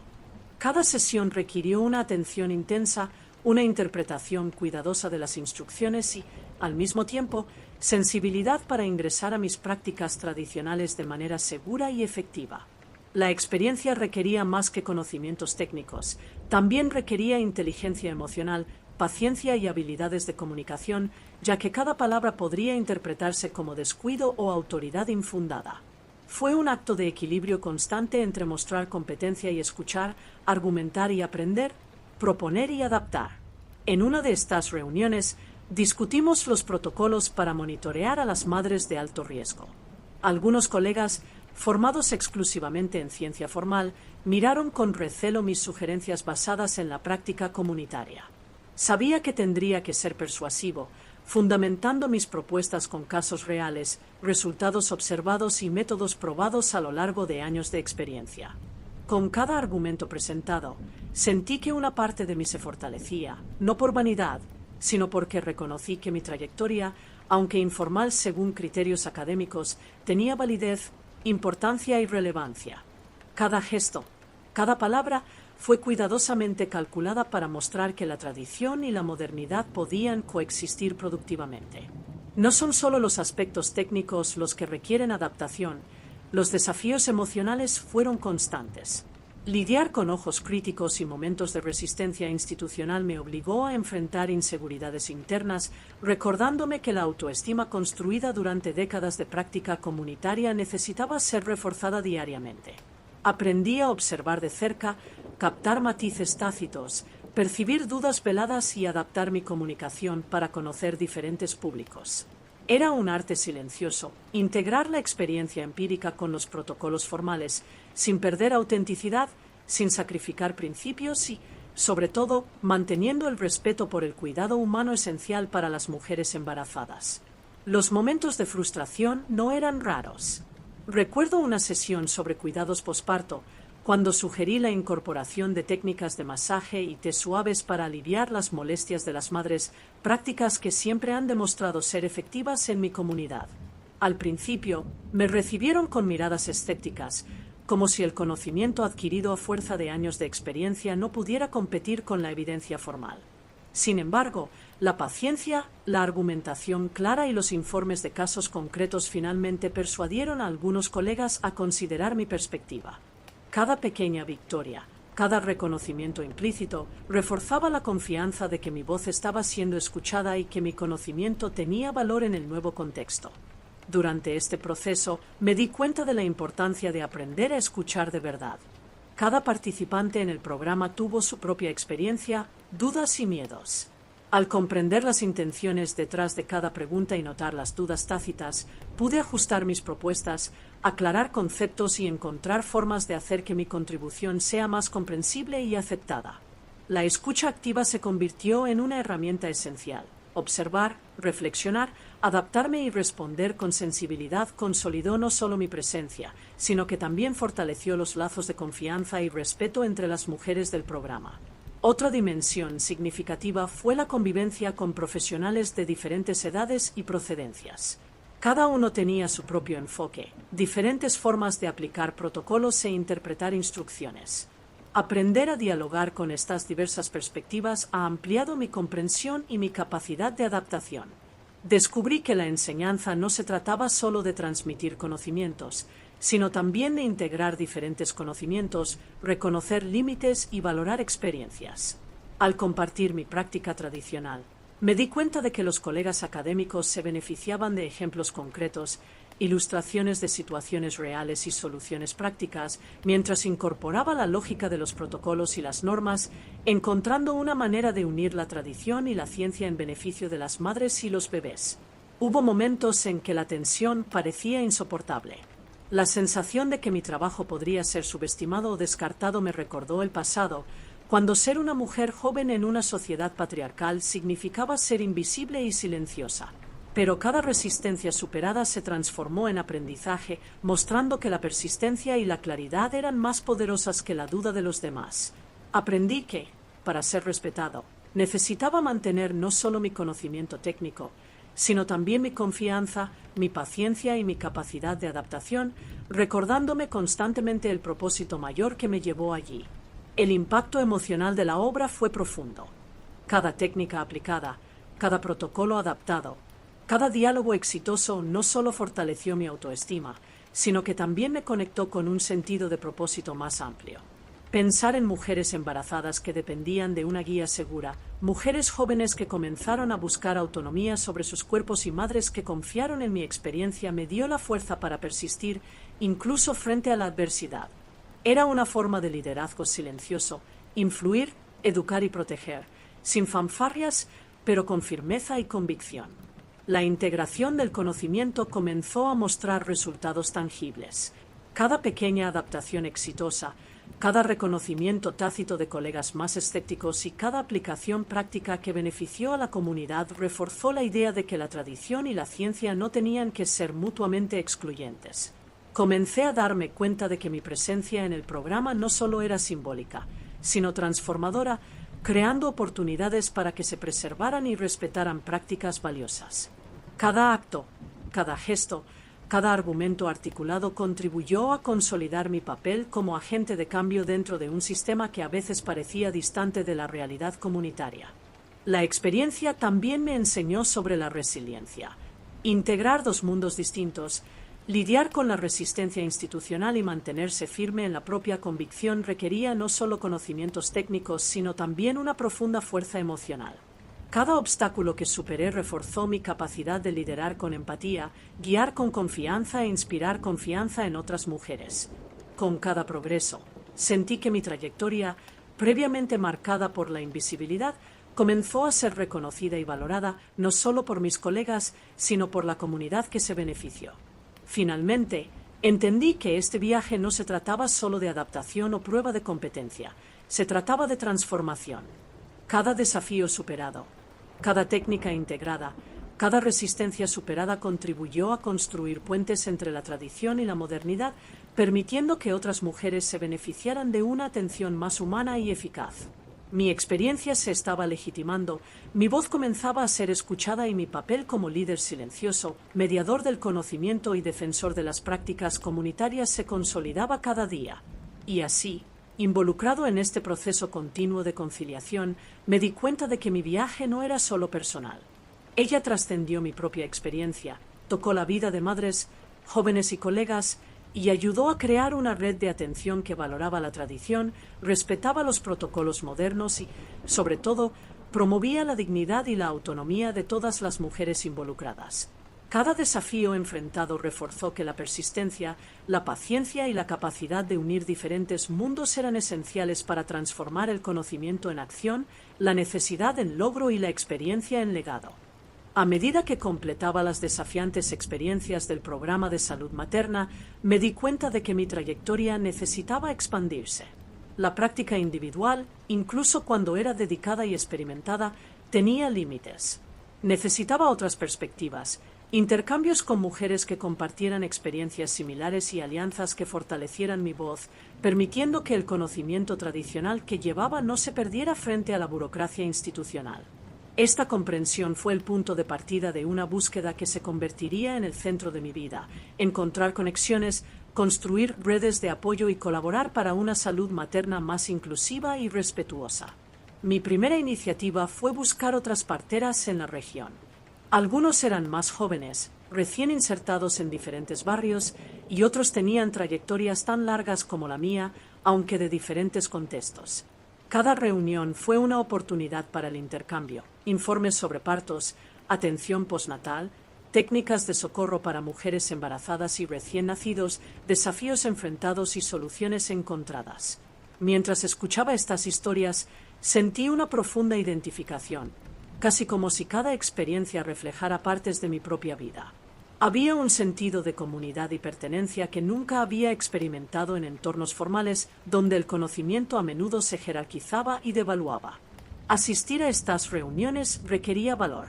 Cada sesión requirió una atención intensa, una interpretación cuidadosa de las instrucciones y, al mismo tiempo, sensibilidad para ingresar a mis prácticas tradicionales de manera segura y efectiva. La experiencia requería más que conocimientos técnicos, también requería inteligencia emocional, paciencia y habilidades de comunicación, ya que cada palabra podría interpretarse como descuido o autoridad infundada. Fue un acto de equilibrio constante entre mostrar competencia y escuchar, argumentar y aprender, proponer y adaptar. En una de estas reuniones, discutimos los protocolos para monitorear a las madres de alto riesgo. Algunos colegas, formados exclusivamente en ciencia formal, miraron con recelo mis sugerencias basadas en la práctica comunitaria. Sabía que tendría que ser persuasivo, fundamentando mis propuestas con casos reales, resultados observados y métodos probados a lo largo de años de experiencia. Con cada argumento presentado, sentí que una parte de mí se fortalecía, no por vanidad, sino porque reconocí que mi trayectoria, aunque informal según criterios académicos, tenía validez, importancia y relevancia. Cada gesto, cada palabra fue cuidadosamente calculada para mostrar que la tradición y la modernidad podían coexistir productivamente. No son solo los aspectos técnicos los que requieren adaptación, los desafíos emocionales fueron constantes. Lidiar con ojos críticos y momentos de resistencia institucional me obligó a enfrentar inseguridades internas, recordándome que la autoestima construida durante décadas de práctica comunitaria necesitaba ser reforzada diariamente. Aprendí a observar de cerca, captar matices tácitos, percibir dudas veladas y adaptar mi comunicación para conocer diferentes públicos. Era un arte silencioso, integrar la experiencia empírica con los protocolos formales, sin perder autenticidad, sin sacrificar principios y, sobre todo, manteniendo el respeto por el cuidado humano esencial para las mujeres embarazadas. Los momentos de frustración no eran raros. Recuerdo una sesión sobre cuidados posparto, cuando sugerí la incorporación de técnicas de masaje y té suaves para aliviar las molestias de las madres, prácticas que siempre han demostrado ser efectivas en mi comunidad. Al principio, me recibieron con miradas escépticas, como si el conocimiento adquirido a fuerza de años de experiencia no pudiera competir con la evidencia formal. Sin embargo, la paciencia, la argumentación clara y los informes de casos concretos finalmente persuadieron a algunos colegas a considerar mi perspectiva. Cada pequeña victoria, cada reconocimiento implícito, reforzaba la confianza de que mi voz estaba siendo escuchada y que mi conocimiento tenía valor en el nuevo contexto. Durante este proceso, me di cuenta de la importancia de aprender a escuchar de verdad. Cada participante en el programa tuvo su propia experiencia, dudas y miedos. Al comprender las intenciones detrás de cada pregunta y notar las dudas tácitas, pude ajustar mis propuestas, aclarar conceptos y encontrar formas de hacer que mi contribución sea más comprensible y aceptada. La escucha activa se convirtió en una herramienta esencial. Observar, reflexionar, adaptarme y responder con sensibilidad consolidó no solo mi presencia, sino que también fortaleció los lazos de confianza y respeto entre las mujeres del programa. Otra dimensión significativa fue la convivencia con profesionales de diferentes edades y procedencias. Cada uno tenía su propio enfoque, diferentes formas de aplicar protocolos e interpretar instrucciones. Aprender a dialogar con estas diversas perspectivas ha ampliado mi comprensión y mi capacidad de adaptación. Descubrí que la enseñanza no se trataba solo de transmitir conocimientos, sino también de integrar diferentes conocimientos, reconocer límites y valorar experiencias. Al compartir mi práctica tradicional, me di cuenta de que los colegas académicos se beneficiaban de ejemplos concretos, ilustraciones de situaciones reales y soluciones prácticas, mientras incorporaba la lógica de los protocolos y las normas, encontrando una manera de unir la tradición y la ciencia en beneficio de las madres y los bebés. Hubo momentos en que la tensión parecía insoportable. La sensación de que mi trabajo podría ser subestimado o descartado me recordó el pasado, cuando ser una mujer joven en una sociedad patriarcal significaba ser invisible y silenciosa. Pero cada resistencia superada se transformó en aprendizaje, mostrando que la persistencia y la claridad eran más poderosas que la duda de los demás. Aprendí que, para ser respetado, necesitaba mantener no solo mi conocimiento técnico, sino también mi confianza, mi paciencia y mi capacidad de adaptación, recordándome constantemente el propósito mayor que me llevó allí. El impacto emocional de la obra fue profundo. Cada técnica aplicada, cada protocolo adaptado, cada diálogo exitoso no solo fortaleció mi autoestima, sino que también me conectó con un sentido de propósito más amplio. Pensar en mujeres embarazadas que dependían de una guía segura, mujeres jóvenes que comenzaron a buscar autonomía sobre sus cuerpos y madres que confiaron en mi experiencia me dio la fuerza para persistir, incluso frente a la adversidad. Era una forma de liderazgo silencioso, influir, educar y proteger, sin fanfarrias, pero con firmeza y convicción. La integración del conocimiento comenzó a mostrar resultados tangibles. Cada pequeña adaptación exitosa, cada reconocimiento tácito de colegas más escépticos y cada aplicación práctica que benefició a la comunidad reforzó la idea de que la tradición y la ciencia no tenían que ser mutuamente excluyentes. Comencé a darme cuenta de que mi presencia en el programa no solo era simbólica, sino transformadora, creando oportunidades para que se preservaran y respetaran prácticas valiosas. Cada acto, cada gesto, cada argumento articulado contribuyó a consolidar mi papel como agente de cambio dentro de un sistema que a veces parecía distante de la realidad comunitaria. La experiencia también me enseñó sobre la resiliencia. Integrar dos mundos distintos, lidiar con la resistencia institucional y mantenerse firme en la propia convicción requería no solo conocimientos técnicos, sino también una profunda fuerza emocional. Cada obstáculo que superé reforzó mi capacidad de liderar con empatía, guiar con confianza e inspirar confianza en otras mujeres. Con cada progreso, sentí que mi trayectoria, previamente marcada por la invisibilidad, comenzó a ser reconocida y valorada no solo por mis colegas, sino por la comunidad que se benefició. Finalmente, entendí que este viaje no se trataba solo de adaptación o prueba de competencia, se trataba de transformación. Cada desafío superado, cada técnica integrada, cada resistencia superada contribuyó a construir puentes entre la tradición y la modernidad, permitiendo que otras mujeres se beneficiaran de una atención más humana y eficaz. Mi experiencia se estaba legitimando, mi voz comenzaba a ser escuchada y mi papel como líder silencioso, mediador del conocimiento y defensor de las prácticas comunitarias se consolidaba cada día. Y así, involucrado en este proceso continuo de conciliación, me di cuenta de que mi viaje no era solo personal. Ella trascendió mi propia experiencia, tocó la vida de madres, jóvenes y colegas, y ayudó a crear una red de atención que valoraba la tradición, respetaba los protocolos modernos y, sobre todo, promovía la dignidad y la autonomía de todas las mujeres involucradas. Cada desafío enfrentado reforzó que la persistencia, la paciencia y la capacidad de unir diferentes mundos eran esenciales para transformar el conocimiento en acción, la necesidad en logro y la experiencia en legado. A medida que completaba las desafiantes experiencias del programa de salud materna, me di cuenta de que mi trayectoria necesitaba expandirse. La práctica individual, incluso cuando era dedicada y experimentada, tenía límites. Necesitaba otras perspectivas, intercambios con mujeres que compartieran experiencias similares y alianzas que fortalecieran mi voz, permitiendo que el conocimiento tradicional que llevaba no se perdiera frente a la burocracia institucional. Esta comprensión fue el punto de partida de una búsqueda que se convertiría en el centro de mi vida: encontrar conexiones, construir redes de apoyo y colaborar para una salud materna más inclusiva y respetuosa. Mi primera iniciativa fue buscar otras parteras en la región. Algunos eran más jóvenes, recién insertados en diferentes barrios, y otros tenían trayectorias tan largas como la mía, aunque de diferentes contextos. Cada reunión fue una oportunidad para el intercambio: informes sobre partos, atención postnatal, técnicas de socorro para mujeres embarazadas y recién nacidos, desafíos enfrentados y soluciones encontradas. Mientras escuchaba estas historias, sentí una profunda identificación, casi como si cada experiencia reflejara partes de mi propia vida. Había un sentido de comunidad y pertenencia que nunca había experimentado en entornos formales, donde el conocimiento a menudo se jerarquizaba y devaluaba. Asistir a estas reuniones requería valor.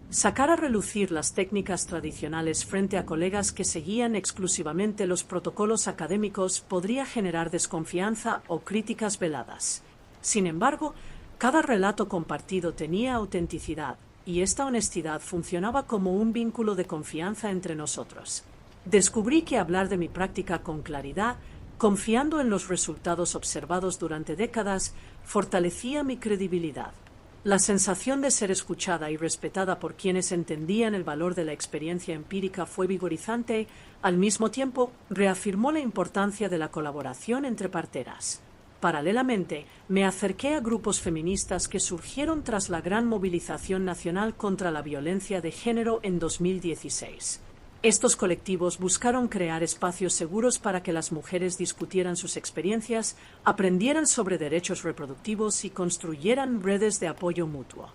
Sacar a relucir las técnicas tradicionales frente a colegas que seguían exclusivamente los protocolos académicos podría generar desconfianza o críticas veladas. Sin embargo, cada relato compartido tenía autenticidad, y esta honestidad funcionaba como un vínculo de confianza entre nosotros. Descubrí que hablar de mi práctica con claridad, confiando en los resultados observados durante décadas, fortalecía mi credibilidad. La sensación de ser escuchada y respetada por quienes entendían el valor de la experiencia empírica fue vigorizante. Al mismo tiempo, reafirmó la importancia de la colaboración entre parteras. Paralelamente, me acerqué a grupos feministas que surgieron tras la gran movilización nacional contra la violencia de género en 2016. Estos colectivos buscaron crear espacios seguros para que las mujeres discutieran sus experiencias, aprendieran sobre derechos reproductivos y construyeran redes de apoyo mutuo.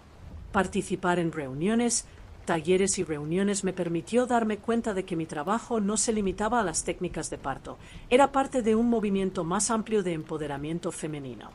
Participar en reuniones, talleres y reuniones me permitió darme cuenta de que mi trabajo no se limitaba a las técnicas de parto, era parte de un movimiento más amplio de empoderamiento femenino.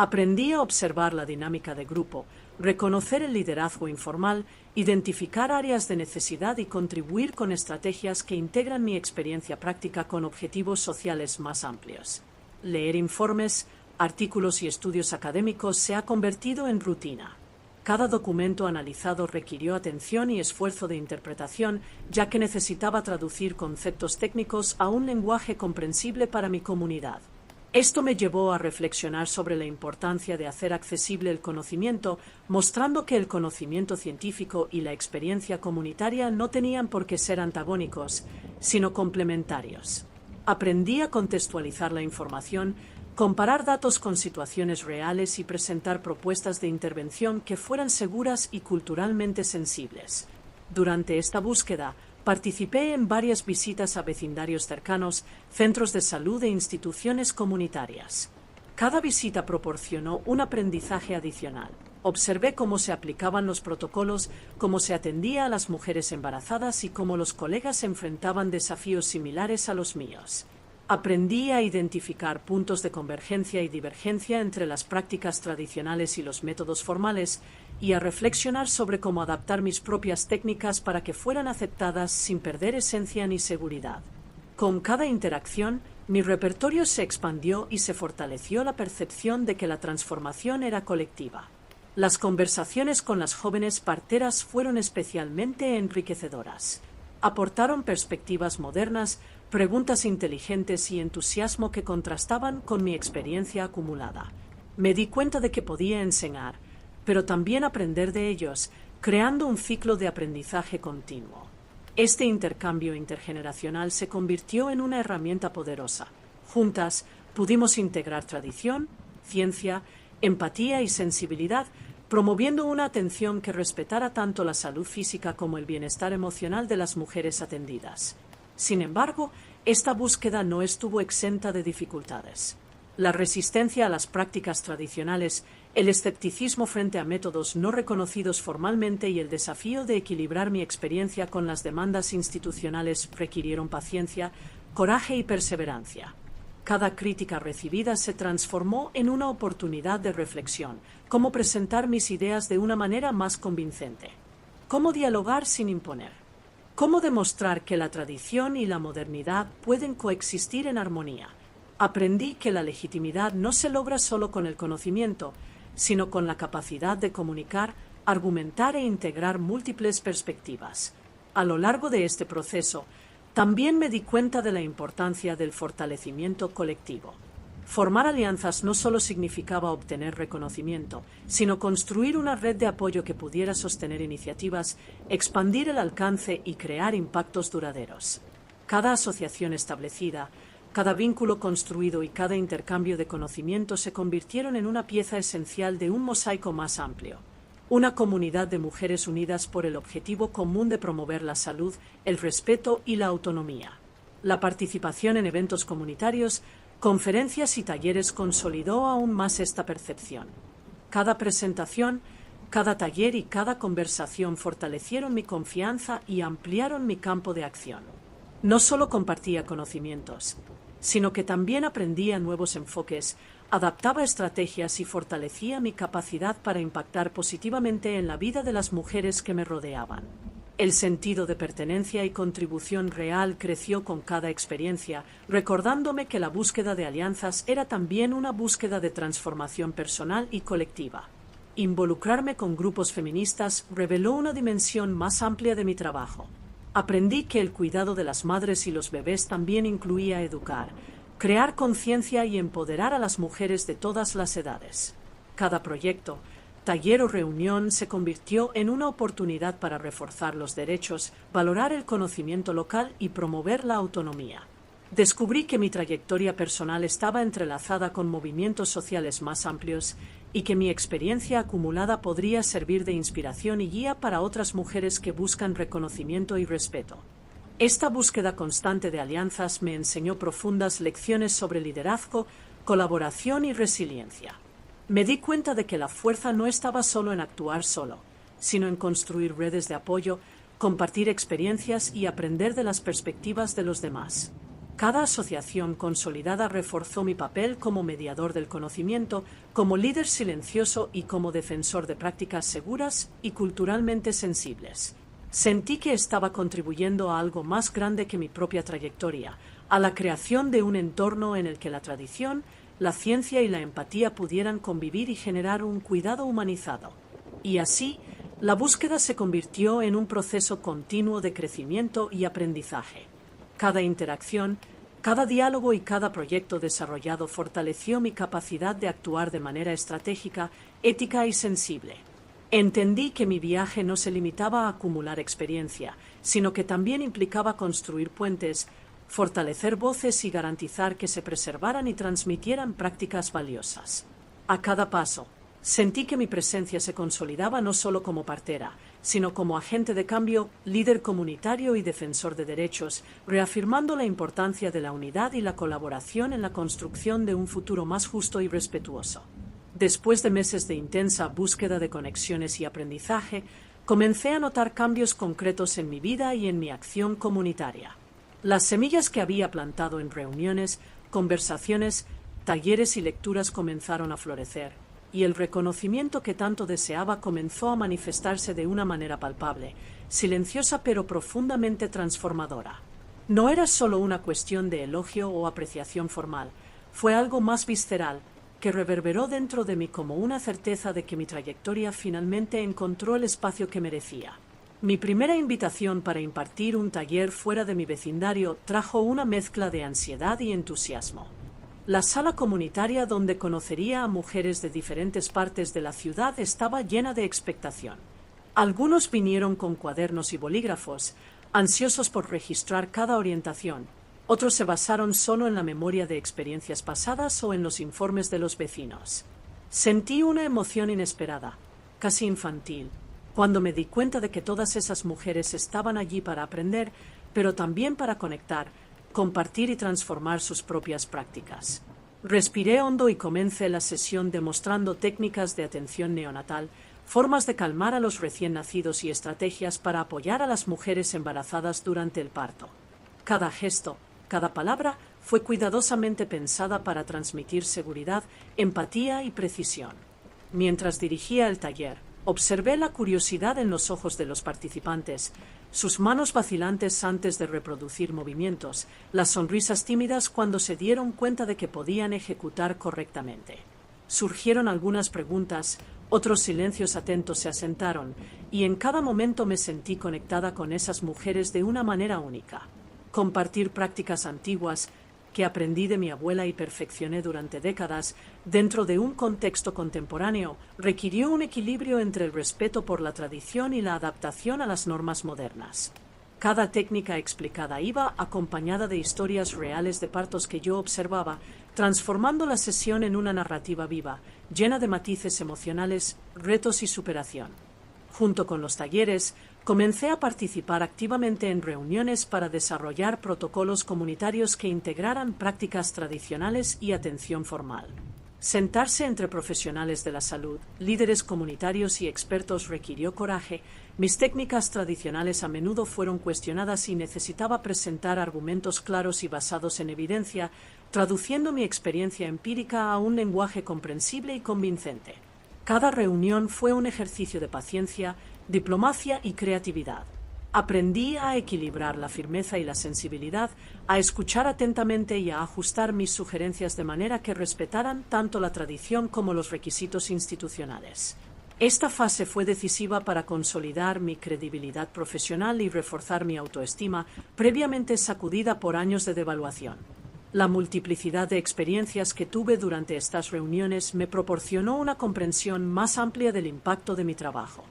Aprendí a observar la dinámica de grupo, reconocer el liderazgo informal, identificar áreas de necesidad y contribuir con estrategias que integran mi experiencia práctica con objetivos sociales más amplios. Leer informes, artículos y estudios académicos se ha convertido en rutina. Cada documento analizado requirió atención y esfuerzo de interpretación, ya que necesitaba traducir conceptos técnicos a un lenguaje comprensible para mi comunidad. Esto me llevó a reflexionar sobre la importancia de hacer accesible el conocimiento, mostrando que el conocimiento científico y la experiencia comunitaria no tenían por qué ser antagónicos, sino complementarios. Aprendí a contextualizar la información, comparar datos con situaciones reales y presentar propuestas de intervención que fueran seguras y culturalmente sensibles. Durante esta búsqueda, participé en varias visitas a vecindarios cercanos, centros de salud e instituciones comunitarias. Cada visita proporcionó un aprendizaje adicional. Observé cómo se aplicaban los protocolos, cómo se atendía a las mujeres embarazadas y cómo los colegas enfrentaban desafíos similares a los míos. Aprendí a identificar puntos de convergencia y divergencia entre las prácticas tradicionales y los métodos formales y a reflexionar sobre cómo adaptar mis propias técnicas para que fueran aceptadas sin perder esencia ni seguridad. Con cada interacción, mi repertorio se expandió y se fortaleció la percepción de que la transformación era colectiva. Las conversaciones con las jóvenes parteras fueron especialmente enriquecedoras. Aportaron perspectivas modernas, preguntas inteligentes y entusiasmo que contrastaban con mi experiencia acumulada. Me di cuenta de que podía enseñar, pero también aprender de ellos, creando un ciclo de aprendizaje continuo. Este intercambio intergeneracional se convirtió en una herramienta poderosa. Juntas pudimos integrar tradición, ciencia, empatía y sensibilidad, promoviendo una atención que respetara tanto la salud física como el bienestar emocional de las mujeres atendidas. Sin embargo, esta búsqueda no estuvo exenta de dificultades. La resistencia a las prácticas tradicionales, el escepticismo frente a métodos no reconocidos formalmente y el desafío de equilibrar mi experiencia con las demandas institucionales requirieron paciencia, coraje y perseverancia. Cada crítica recibida se transformó en una oportunidad de reflexión, cómo presentar mis ideas de una manera más convincente, cómo dialogar sin imponer, cómo demostrar que la tradición y la modernidad pueden coexistir en armonía. Aprendí que la legitimidad no se logra solo con el conocimiento, sino con la capacidad de comunicar, argumentar e integrar múltiples perspectivas. A lo largo de este proceso, también me di cuenta de la importancia del fortalecimiento colectivo. Formar alianzas no solo significaba obtener reconocimiento, sino construir una red de apoyo que pudiera sostener iniciativas, expandir el alcance y crear impactos duraderos. Cada asociación establecida, cada vínculo construido y cada intercambio de conocimiento se convirtieron en una pieza esencial de un mosaico más amplio. Una comunidad de mujeres unidas por el objetivo común de promover la salud, el respeto y la autonomía. La participación en eventos comunitarios, conferencias y talleres consolidó aún más esta percepción. Cada presentación, cada taller y cada conversación fortalecieron mi confianza y ampliaron mi campo de acción. No solo compartía conocimientos, sino que también aprendía nuevos enfoques, adaptaba estrategias y fortalecía mi capacidad para impactar positivamente en la vida de las mujeres que me rodeaban. El sentido de pertenencia y contribución real creció con cada experiencia, recordándome que la búsqueda de alianzas era también una búsqueda de transformación personal y colectiva. Involucrarme con grupos feministas reveló una dimensión más amplia de mi trabajo. Aprendí que el cuidado de las madres y los bebés también incluía educar, crear conciencia y empoderar a las mujeres de todas las edades. Cada proyecto, taller o reunión se convirtió en una oportunidad para reforzar los derechos, valorar el conocimiento local y promover la autonomía. Descubrí que mi trayectoria personal estaba entrelazada con movimientos sociales más amplios y que mi experiencia acumulada podría servir de inspiración y guía para otras mujeres que buscan reconocimiento y respeto. Esta búsqueda constante de alianzas me enseñó profundas lecciones sobre liderazgo, colaboración y resiliencia. Me di cuenta de que la fuerza no estaba solo en actuar solo, sino en construir redes de apoyo, compartir experiencias y aprender de las perspectivas de los demás. Cada asociación consolidada reforzó mi papel como mediador del conocimiento, como líder silencioso y como defensor de prácticas seguras y culturalmente sensibles. Sentí que estaba contribuyendo a algo más grande que mi propia trayectoria, a la creación de un entorno en el que la tradición, la ciencia y la empatía pudieran convivir y generar un cuidado humanizado. Y así, la búsqueda se convirtió en un proceso continuo de crecimiento y aprendizaje. Cada interacción, cada diálogo y cada proyecto desarrollado fortaleció mi capacidad de actuar de manera estratégica, ética y sensible. Entendí que mi viaje no se limitaba a acumular experiencia, sino que también implicaba construir puentes, fortalecer voces y garantizar que se preservaran y transmitieran prácticas valiosas. A cada paso, sentí que mi presencia se consolidaba no solo como partera, sino como agente de cambio, líder comunitario y defensor de derechos, reafirmando la importancia de la unidad y la colaboración en la construcción de un futuro más justo y respetuoso. Después de meses de intensa búsqueda de conexiones y aprendizaje, comencé a notar cambios concretos en mi vida y en mi acción comunitaria. Las semillas que había plantado en reuniones, conversaciones, talleres y lecturas comenzaron a florecer, y el reconocimiento que tanto deseaba comenzó a manifestarse de una manera palpable, silenciosa pero profundamente transformadora. No era solo una cuestión de elogio o apreciación formal, fue algo más visceral, que reverberó dentro de mí como una certeza de que mi trayectoria finalmente encontró el espacio que merecía. Mi primera invitación para impartir un taller fuera de mi vecindario trajo una mezcla de ansiedad y entusiasmo. La sala comunitaria donde conocería a mujeres de diferentes partes de la ciudad estaba llena de expectación. Algunos vinieron con cuadernos y bolígrafos, ansiosos por registrar cada orientación. Otros se basaron solo en la memoria de experiencias pasadas o en los informes de los vecinos. Sentí una emoción inesperada, casi infantil, cuando me di cuenta de que todas esas mujeres estaban allí para aprender, pero también para conectar, compartir y transformar sus propias prácticas. Respiré hondo y comencé la sesión demostrando técnicas de atención neonatal, formas de calmar a los recién nacidos y estrategias para apoyar a las mujeres embarazadas durante el parto. Cada gesto, cada palabra fue cuidadosamente pensada para transmitir seguridad, empatía y precisión. Mientras dirigía el taller, observé la curiosidad en los ojos de los participantes, sus manos vacilantes antes de reproducir movimientos, las sonrisas tímidas cuando se dieron cuenta de que podían ejecutar correctamente. Surgieron algunas preguntas, otros silencios atentos se asentaron, y en cada momento me sentí conectada con esas mujeres de una manera única. Compartir prácticas antiguas que aprendí de mi abuela y perfeccioné durante décadas dentro de un contexto contemporáneo requirió un equilibrio entre el respeto por la tradición y la adaptación a las normas modernas. Cada técnica explicada iba acompañada de historias reales de partos que yo observaba, transformando la sesión en una narrativa viva, llena de matices emocionales, retos y superación. Junto con los talleres, comencé a participar activamente en reuniones para desarrollar protocolos comunitarios que integraran prácticas tradicionales y atención formal. Sentarse entre profesionales de la salud, líderes comunitarios y expertos requirió coraje. Mis técnicas tradicionales a menudo fueron cuestionadas y necesitaba presentar argumentos claros y basados en evidencia, traduciendo mi experiencia empírica a un lenguaje comprensible y convincente. Cada reunión fue un ejercicio de paciencia, diplomacia y creatividad. Aprendí a equilibrar la firmeza y la sensibilidad, a escuchar atentamente y a ajustar mis sugerencias de manera que respetaran tanto la tradición como los requisitos institucionales. Esta fase fue decisiva para consolidar mi credibilidad profesional y reforzar mi autoestima, previamente sacudida por años de devaluación. La multiplicidad de experiencias que tuve durante estas reuniones me proporcionó una comprensión más amplia del impacto de mi trabajo.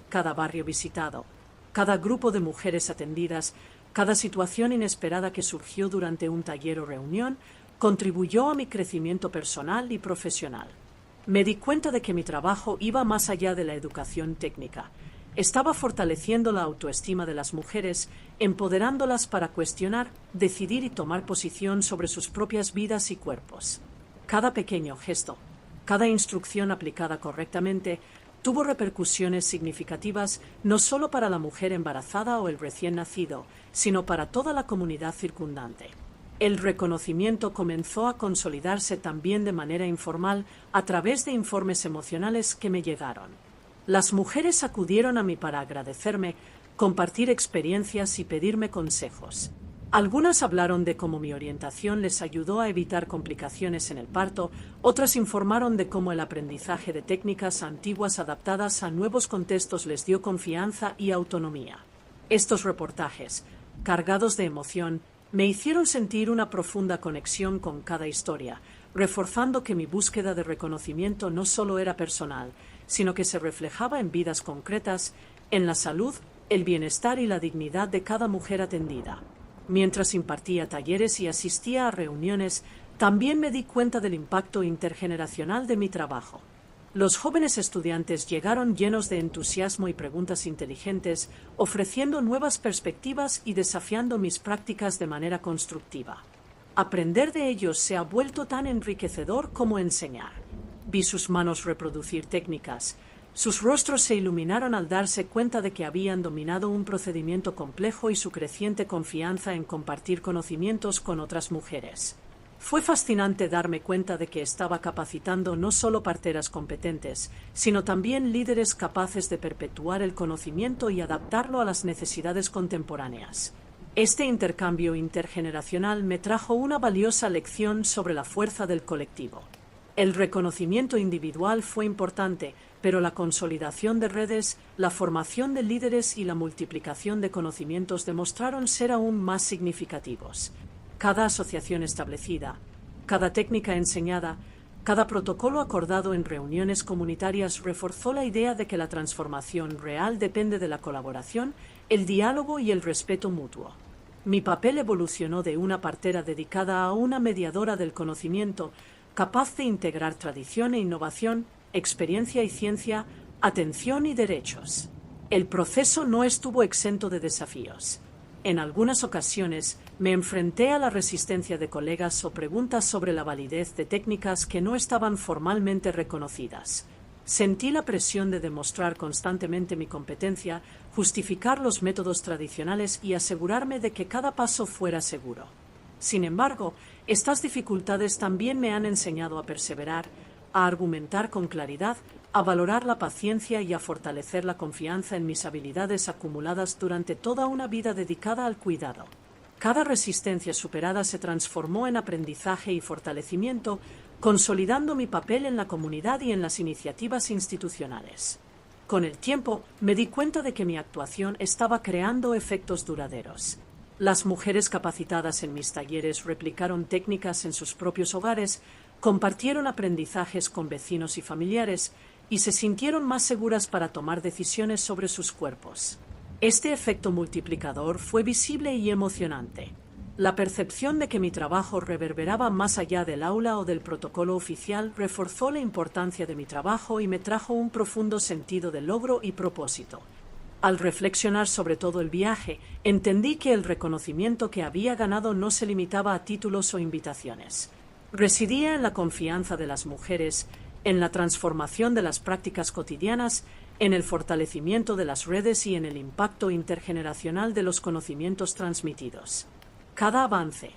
Cada barrio visitado, cada grupo de mujeres atendidas, cada situación inesperada que surgió durante un taller o reunión, contribuyó a mi crecimiento personal y profesional. Me di cuenta de que mi trabajo iba más allá de la educación técnica. Estaba fortaleciendo la autoestima de las mujeres, empoderándolas para cuestionar, decidir y tomar posición sobre sus propias vidas y cuerpos. Cada pequeño gesto, cada instrucción aplicada correctamente, tuvo repercusiones significativas no solo para la mujer embarazada o el recién nacido, sino para toda la comunidad circundante. El reconocimiento comenzó a consolidarse también de manera informal a través de informes emocionales que me llegaron. Las mujeres acudieron a mí para agradecerme, compartir experiencias y pedirme consejos. Algunas hablaron de cómo mi orientación les ayudó a evitar complicaciones en el parto, otras informaron de cómo el aprendizaje de técnicas antiguas adaptadas a nuevos contextos les dio confianza y autonomía. Estos reportajes, cargados de emoción, me hicieron sentir una profunda conexión con cada historia, reforzando que mi búsqueda de reconocimiento no solo era personal, sino que se reflejaba en vidas concretas, en la salud, el bienestar y la dignidad de cada mujer atendida. Mientras impartía talleres y asistía a reuniones, también me di cuenta del impacto intergeneracional de mi trabajo. Los jóvenes estudiantes llegaron llenos de entusiasmo y preguntas inteligentes, ofreciendo nuevas perspectivas y desafiando mis prácticas de manera constructiva. Aprender de ellos se ha vuelto tan enriquecedor como enseñar. Vi sus manos reproducir técnicas. Sus rostros se iluminaron al darse cuenta de que habían dominado un procedimiento complejo y su creciente confianza en compartir conocimientos con otras mujeres. Fue fascinante darme cuenta de que estaba capacitando no solo parteras competentes, sino también líderes capaces de perpetuar el conocimiento y adaptarlo a las necesidades contemporáneas. Este intercambio intergeneracional me trajo una valiosa lección sobre la fuerza del colectivo. El reconocimiento individual fue importante, pero la consolidación de redes, la formación de líderes y la multiplicación de conocimientos demostraron ser aún más significativos. Cada asociación establecida, cada técnica enseñada, cada protocolo acordado en reuniones comunitarias reforzó la idea de que la transformación real depende de la colaboración, el diálogo y el respeto mutuo. Mi papel evolucionó de una partera dedicada a una mediadora del conocimiento, capaz de integrar tradición e innovación, experiencia y ciencia, atención y derechos. El proceso no estuvo exento de desafíos. En algunas ocasiones me enfrenté a la resistencia de colegas o preguntas sobre la validez de técnicas que no estaban formalmente reconocidas. Sentí la presión de demostrar constantemente mi competencia, justificar los métodos tradicionales y asegurarme de que cada paso fuera seguro. Sin embargo, estas dificultades también me han enseñado a perseverar, a argumentar con claridad, a valorar la paciencia y a fortalecer la confianza en mis habilidades acumuladas durante toda una vida dedicada al cuidado. Cada resistencia superada se transformó en aprendizaje y fortalecimiento, consolidando mi papel en la comunidad y en las iniciativas institucionales. Con el tiempo, me di cuenta de que mi actuación estaba creando efectos duraderos. Las mujeres capacitadas en mis talleres replicaron técnicas en sus propios hogares, compartieron aprendizajes con vecinos y familiares, y se sintieron más seguras para tomar decisiones sobre sus cuerpos. Este efecto multiplicador fue visible y emocionante. La percepción de que mi trabajo reverberaba más allá del aula o del protocolo oficial reforzó la importancia de mi trabajo y me trajo un profundo sentido de logro y propósito. Al reflexionar sobre todo el viaje, entendí que el reconocimiento que había ganado no se limitaba a títulos o invitaciones. Residía en la confianza de las mujeres, en la transformación de las prácticas cotidianas, en el fortalecimiento de las redes y en el impacto intergeneracional de los conocimientos transmitidos. Cada avance,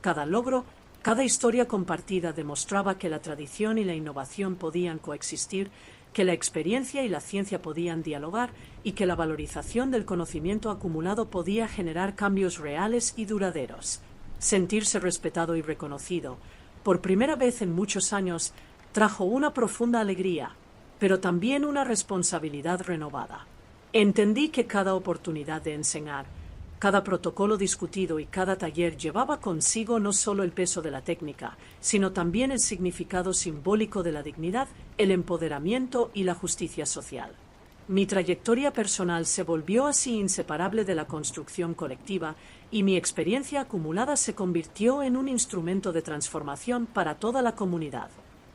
cada logro, cada historia compartida demostraba que la tradición y la innovación podían coexistir, que la experiencia y la ciencia podían dialogar y que la valorización del conocimiento acumulado podía generar cambios reales y duraderos. Sentirse respetado y reconocido, por primera vez en muchos años, trajo una profunda alegría, pero también una responsabilidad renovada. Entendí que cada oportunidad de enseñar, cada protocolo discutido y cada taller llevaba consigo no solo el peso de la técnica, sino también el significado simbólico de la dignidad, el empoderamiento y la justicia social. Mi trayectoria personal se volvió así inseparable de la construcción colectiva y mi experiencia acumulada se convirtió en un instrumento de transformación para toda la comunidad.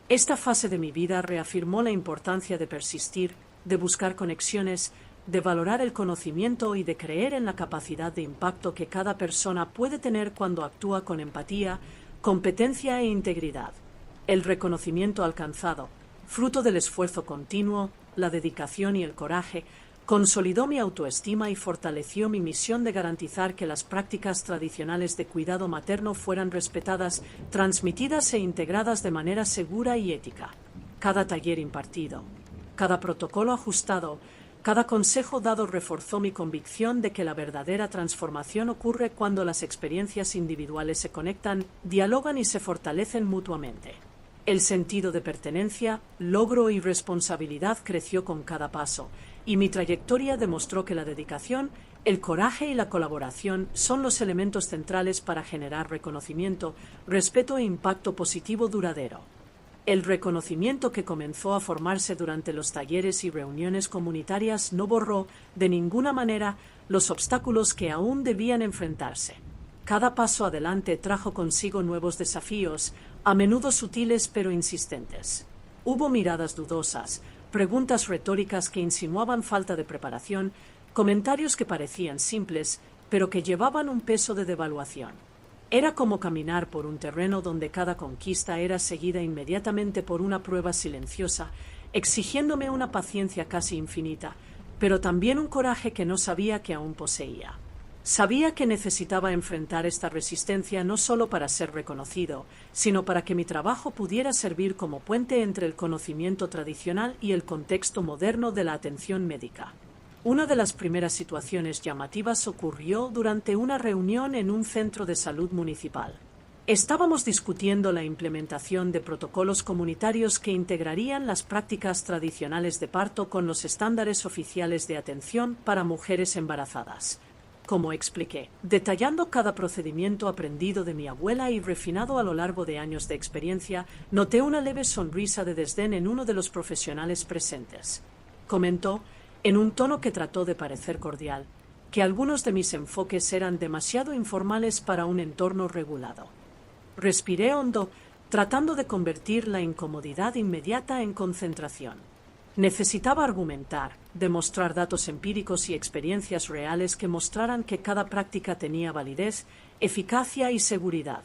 Esta fase de mi vida reafirmó la importancia de persistir, de buscar conexiones, de valorar el conocimiento y de creer en la capacidad de impacto que cada persona puede tener cuando actúa con empatía, competencia e integridad. El reconocimiento alcanzado, fruto del esfuerzo continuo, la dedicación y el coraje, consolidó mi autoestima y fortaleció mi misión de garantizar que las prácticas tradicionales de cuidado materno fueran respetadas, transmitidas e integradas de manera segura y ética. Cada taller impartido, cada protocolo ajustado, cada consejo dado reforzó mi convicción de que la verdadera transformación ocurre cuando las experiencias individuales se conectan, dialogan y se fortalecen mutuamente. El sentido de pertenencia, logro y responsabilidad creció con cada paso, y mi trayectoria demostró que la dedicación, el coraje y la colaboración son los elementos centrales para generar reconocimiento, respeto e impacto positivo duradero. El reconocimiento que comenzó a formarse durante los talleres y reuniones comunitarias no borró, de ninguna manera, los obstáculos que aún debían enfrentarse. Cada paso adelante trajo consigo nuevos desafíos, a menudo sutiles pero insistentes. Hubo miradas dudosas, preguntas retóricas que insinuaban falta de preparación, comentarios que parecían simples, pero que llevaban un peso de devaluación. Era como caminar por un terreno donde cada conquista era seguida inmediatamente por una prueba silenciosa, exigiéndome una paciencia casi infinita, pero también un coraje que no sabía que aún poseía. Sabía que necesitaba enfrentar esta resistencia no solo para ser reconocido, sino para que mi trabajo pudiera servir como puente entre el conocimiento tradicional y el contexto moderno de la atención médica. Una de las primeras situaciones llamativas ocurrió durante una reunión en un centro de salud municipal. Estábamos discutiendo la implementación de protocolos comunitarios que integrarían las prácticas tradicionales de parto con los estándares oficiales de atención para mujeres embarazadas. Como expliqué, detallando cada procedimiento aprendido de mi abuela y refinado a lo largo de años de experiencia, noté una leve sonrisa de desdén en uno de los profesionales presentes. Comentó, en un tono que trató de parecer cordial, que algunos de mis enfoques eran demasiado informales para un entorno regulado. Respiré hondo, tratando de convertir la incomodidad inmediata en concentración. Necesitaba argumentar, demostrar datos empíricos y experiencias reales que mostraran que cada práctica tenía validez, eficacia y seguridad.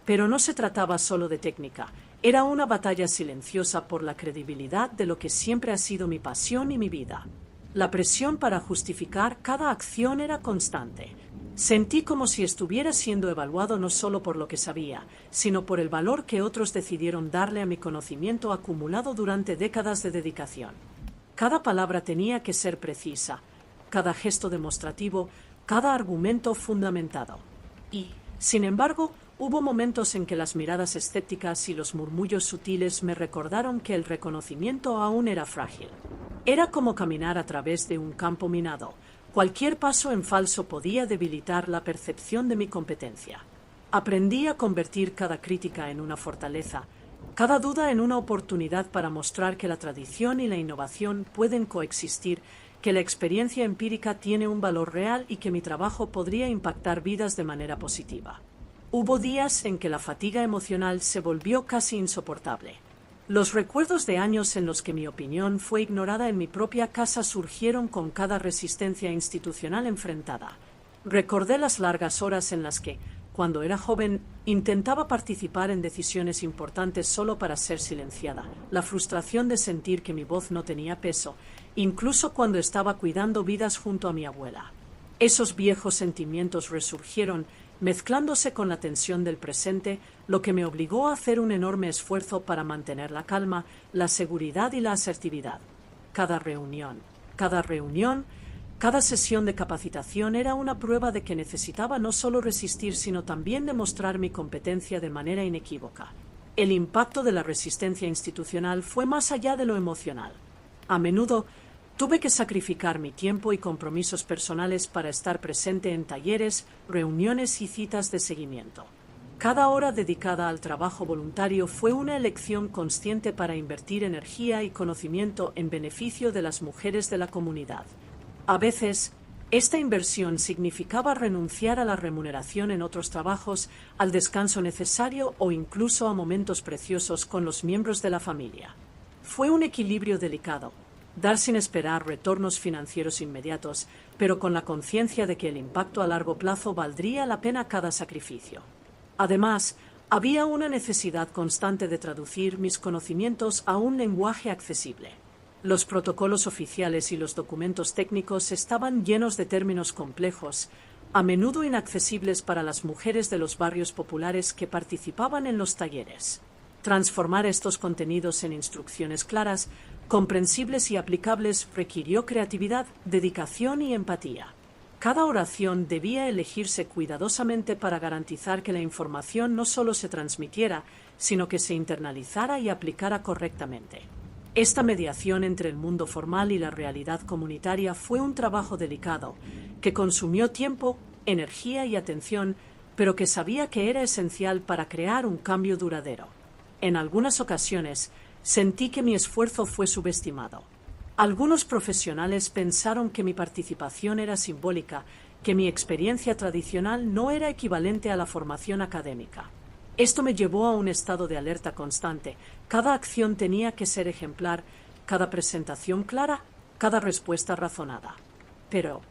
Pero no se trataba solo de técnica, era una batalla silenciosa por la credibilidad de lo que siempre ha sido mi pasión y mi vida. La presión para justificar cada acción era constante. Sentí como si estuviera siendo evaluado no solo por lo que sabía, sino por el valor que otros decidieron darle a mi conocimiento acumulado durante décadas de dedicación. Cada palabra tenía que ser precisa, cada gesto demostrativo, cada argumento fundamentado. Y, sin embargo, hubo momentos en que las miradas escépticas y los murmullos sutiles me recordaron que el reconocimiento aún era frágil. Era como caminar a través de un campo minado. Cualquier paso en falso podía debilitar la percepción de mi competencia. Aprendí a convertir cada crítica en una fortaleza, cada duda en una oportunidad para mostrar que la tradición y la innovación pueden coexistir, que la experiencia empírica tiene un valor real y que mi trabajo podría impactar vidas de manera positiva. Hubo días en que la fatiga emocional se volvió casi insoportable. Los recuerdos de años en los que mi opinión fue ignorada en mi propia casa surgieron con cada resistencia institucional enfrentada. Recordé las largas horas en las que, cuando era joven, intentaba participar en decisiones importantes solo para ser silenciada, la frustración de sentir que mi voz no tenía peso, incluso cuando estaba cuidando vidas junto a mi abuela. Esos viejos sentimientos resurgieron, mezclándose con la tensión del presente, lo que me obligó a hacer un enorme esfuerzo para mantener la calma, la seguridad y la asertividad. Cada reunión, cada sesión de capacitación era una prueba de que necesitaba no solo resistir, sino también demostrar mi competencia de manera inequívoca. El impacto de la resistencia institucional fue más allá de lo emocional. A menudo, tuve que sacrificar mi tiempo y compromisos personales para estar presente en talleres, reuniones y citas de seguimiento. Cada hora dedicada al trabajo voluntario fue una elección consciente para invertir energía y conocimiento en beneficio de las mujeres de la comunidad. A veces, esta inversión significaba renunciar a la remuneración en otros trabajos, al descanso necesario o incluso a momentos preciosos con los miembros de la familia. Fue un equilibrio delicado. dar sin esperar retornos financieros inmediatos, pero con la conciencia de que el impacto a largo plazo valdría la pena cada sacrificio. Además, había una necesidad constante de traducir mis conocimientos a un lenguaje accesible. Los protocolos oficiales y los documentos técnicos estaban llenos de términos complejos, a menudo inaccesibles para las mujeres de los barrios populares que participaban en los talleres. Transformar estos contenidos en instrucciones claras, comprensibles y aplicables requirió creatividad, dedicación y empatía. Cada oración debía elegirse cuidadosamente para garantizar que la información no solo se transmitiera, sino que se internalizara y aplicara correctamente. Esta mediación entre el mundo formal y la realidad comunitaria fue un trabajo delicado, que consumió tiempo, energía y atención, pero que sabía que era esencial para crear un cambio duradero. En algunas ocasiones, sentí que mi esfuerzo fue subestimado. Algunos profesionales pensaron que mi participación era simbólica, que mi experiencia tradicional no era equivalente a la formación académica. Esto me llevó a un estado de alerta constante. Cada acción tenía que ser ejemplar, cada presentación clara, cada respuesta razonada. Pero,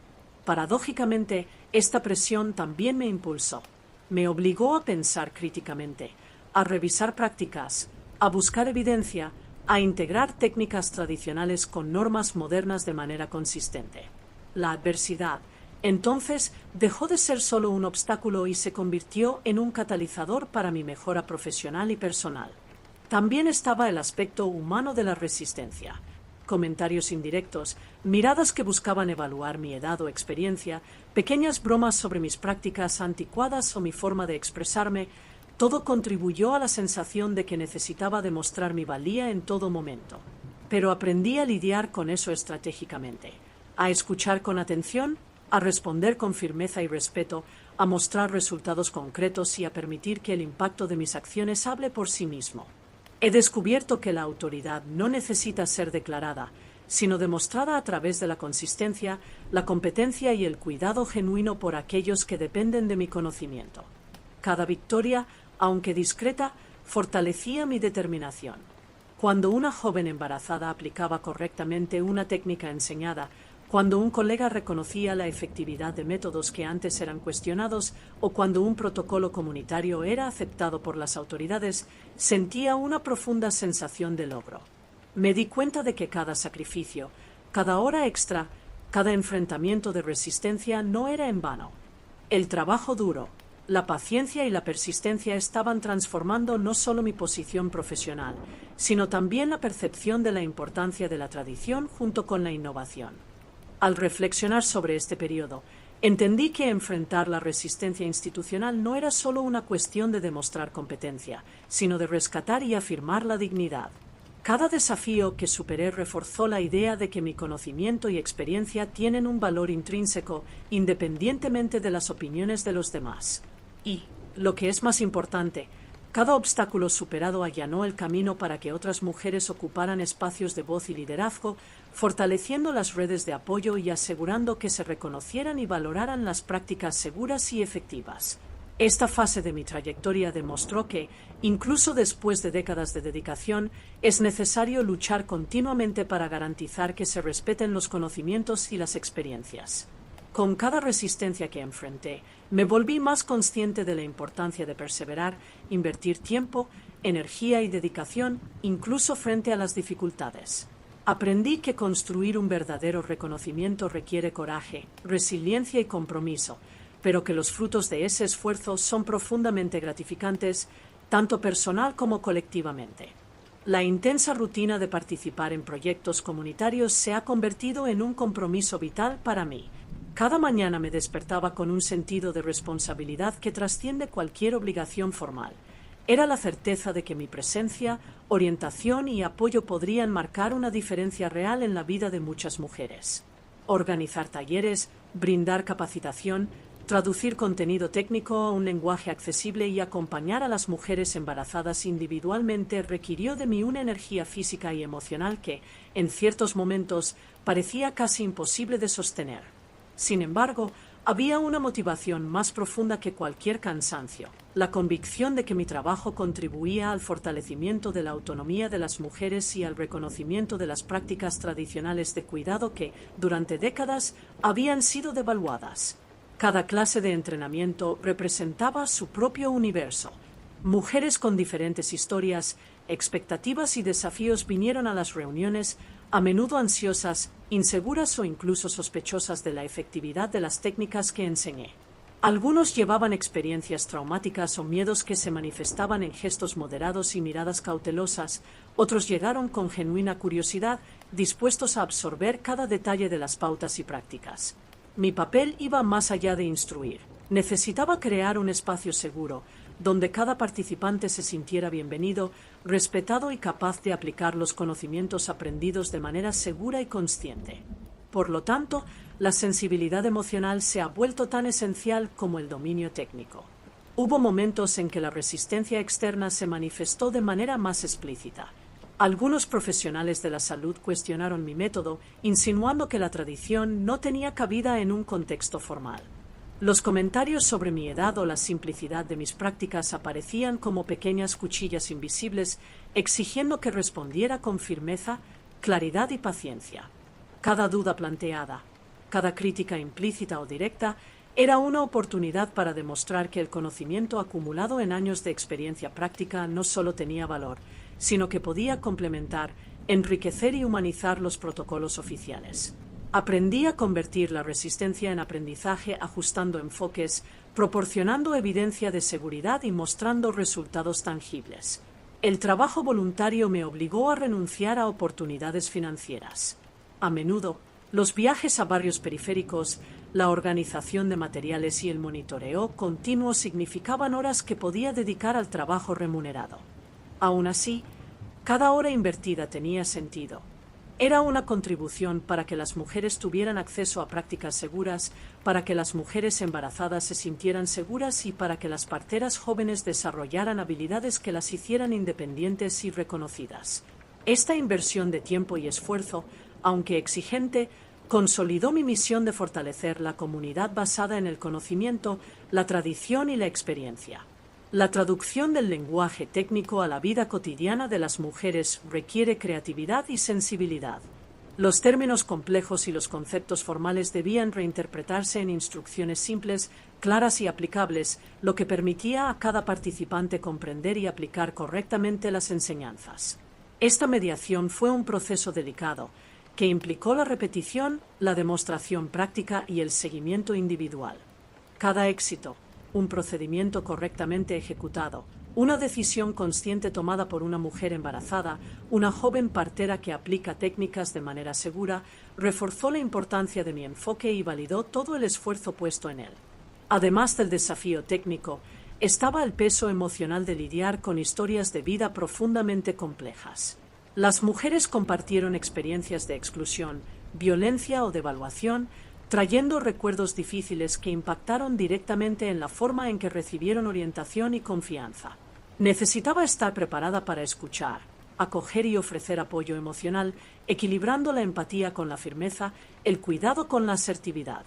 paradójicamente, esta presión también me impulsó. Me obligó a pensar críticamente, a revisar prácticas, a buscar evidencia, a integrar técnicas tradicionales con normas modernas de manera consistente. La adversidad, entonces, dejó de ser solo un obstáculo y se convirtió en un catalizador para mi mejora profesional y personal. También estaba el aspecto humano de la resistencia. Comentarios indirectos, miradas que buscaban evaluar mi edad o experiencia, pequeñas bromas sobre mis prácticas anticuadas o mi forma de expresarme, todo contribuyó a la sensación de que necesitaba demostrar mi valía en todo momento. Pero aprendí a lidiar con eso estratégicamente, a escuchar con atención, a responder con firmeza y respeto, a mostrar resultados concretos y a permitir que el impacto de mis acciones hable por sí mismo. He descubierto que la autoridad no necesita ser declarada, sino demostrada a través de la consistencia, la competencia y el cuidado genuino por aquellos que dependen de mi conocimiento. Cada victoria, aunque discreta, fortalecía mi determinación. Cuando una joven embarazada aplicaba correctamente una técnica enseñada, cuando un colega reconocía la efectividad de métodos que antes eran cuestionados o cuando un protocolo comunitario era aceptado por las autoridades, sentía una profunda sensación de logro. Me di cuenta de que cada sacrificio, cada hora extra, cada enfrentamiento de resistencia no era en vano. El trabajo duro, la paciencia y la persistencia estaban transformando no solo mi posición profesional, sino también la percepción de la importancia de la tradición junto con la innovación. Al reflexionar sobre este periodo, entendí que enfrentar la resistencia institucional no era solo una cuestión de demostrar competencia, sino de rescatar y afirmar la dignidad. Cada desafío que superé reforzó la idea de que mi conocimiento y experiencia tienen un valor intrínseco independientemente de las opiniones de los demás. Y, lo que es más importante, cada obstáculo superado allanó el camino para que otras mujeres ocuparan espacios de voz y liderazgo, fortaleciendo las redes de apoyo y asegurando que se reconocieran y valoraran las prácticas seguras y efectivas. Esta fase de mi trayectoria demostró que, incluso después de décadas de dedicación, es necesario luchar continuamente para garantizar que se respeten los conocimientos y las experiencias. Con cada resistencia que enfrenté, me volví más consciente de la importancia de perseverar, invertir tiempo, energía y dedicación, incluso frente a las dificultades. Aprendí que construir un verdadero reconocimiento requiere coraje, resiliencia y compromiso, pero que los frutos de ese esfuerzo son profundamente gratificantes, tanto personal como colectivamente. La intensa rutina de participar en proyectos comunitarios se ha convertido en un compromiso vital para mí. Cada mañana me despertaba con un sentido de responsabilidad que trasciende cualquier obligación formal. Era la certeza de que mi presencia, orientación y apoyo podrían marcar una diferencia real en la vida de muchas mujeres. Organizar talleres, brindar capacitación, traducir contenido técnico a un lenguaje accesible y acompañar a las mujeres embarazadas individualmente requirió de mí una energía física y emocional que, en ciertos momentos, parecía casi imposible de sostener. Sin embargo, Había una motivación más profunda que cualquier cansancio, la convicción de que mi trabajo contribuía al fortalecimiento de la autonomía de las mujeres y al reconocimiento de las prácticas tradicionales de cuidado que, durante décadas, habían sido devaluadas. Cada clase de entrenamiento representaba su propio universo. Mujeres con diferentes historias, expectativas y desafíos vinieron a las reuniones, a menudo ansiosas, inseguras o incluso sospechosas de la efectividad de las técnicas que enseñé. Algunos llevaban experiencias traumáticas o miedos que se manifestaban en gestos moderados y miradas cautelosas, otros llegaron con genuina curiosidad, dispuestos a absorber cada detalle de las pautas y prácticas. Mi papel iba más allá de instruir. Necesitaba crear un espacio seguro, donde cada participante se sintiera bienvenido, respetado y capaz de aplicar los conocimientos aprendidos de manera segura y consciente. Por lo tanto, la sensibilidad emocional se ha vuelto tan esencial como el dominio técnico. Hubo momentos en que la resistencia externa se manifestó de manera más explícita. Algunos profesionales de la salud cuestionaron mi método, insinuando que la tradición no tenía cabida en un contexto formal. Los comentarios sobre mi edad o la simplicidad de mis prácticas aparecían como pequeñas cuchillas invisibles, exigiendo que respondiera con firmeza, claridad y paciencia. Cada duda planteada, cada crítica implícita o directa, era una oportunidad para demostrar que el conocimiento acumulado en años de experiencia práctica no solo tenía valor, sino que podía complementar, enriquecer y humanizar los protocolos oficiales. Aprendí a convertir la resistencia en aprendizaje ajustando enfoques, proporcionando evidencia de seguridad y mostrando resultados tangibles. El trabajo voluntario me obligó a renunciar a oportunidades financieras. A menudo, los viajes a barrios periféricos, la organización de materiales y el monitoreo continuo significaban horas que podía dedicar al trabajo remunerado. Aún así, cada hora invertida tenía sentido. Era una contribución para que las mujeres tuvieran acceso a prácticas seguras, para que las mujeres embarazadas se sintieran seguras y para que las parteras jóvenes desarrollaran habilidades que las hicieran independientes y reconocidas. Esta inversión de tiempo y esfuerzo, aunque exigente, consolidó mi misión de fortalecer la comunidad basada en el conocimiento, la tradición y la experiencia. La traducción del lenguaje técnico a la vida cotidiana de las mujeres requiere creatividad y sensibilidad. Los términos complejos y los conceptos formales debían reinterpretarse en instrucciones simples, claras y aplicables, lo que permitía a cada participante comprender y aplicar correctamente las enseñanzas. Esta mediación fue un proceso delicado, que implicó la repetición, la demostración práctica y el seguimiento individual. Cada éxito, un procedimiento correctamente ejecutado, una decisión consciente tomada por una mujer embarazada, una joven partera que aplica técnicas de manera segura, reforzó la importancia de mi enfoque y validó todo el esfuerzo puesto en él. Además del desafío técnico, estaba el peso emocional de lidiar con historias de vida profundamente complejas. Las mujeres compartieron experiencias de exclusión, violencia o devaluación, trayendo recuerdos difíciles que impactaron directamente en la forma en que recibieron orientación y confianza. Necesitaba estar preparada para escuchar, acoger y ofrecer apoyo emocional, equilibrando la empatía con la firmeza, el cuidado con la asertividad.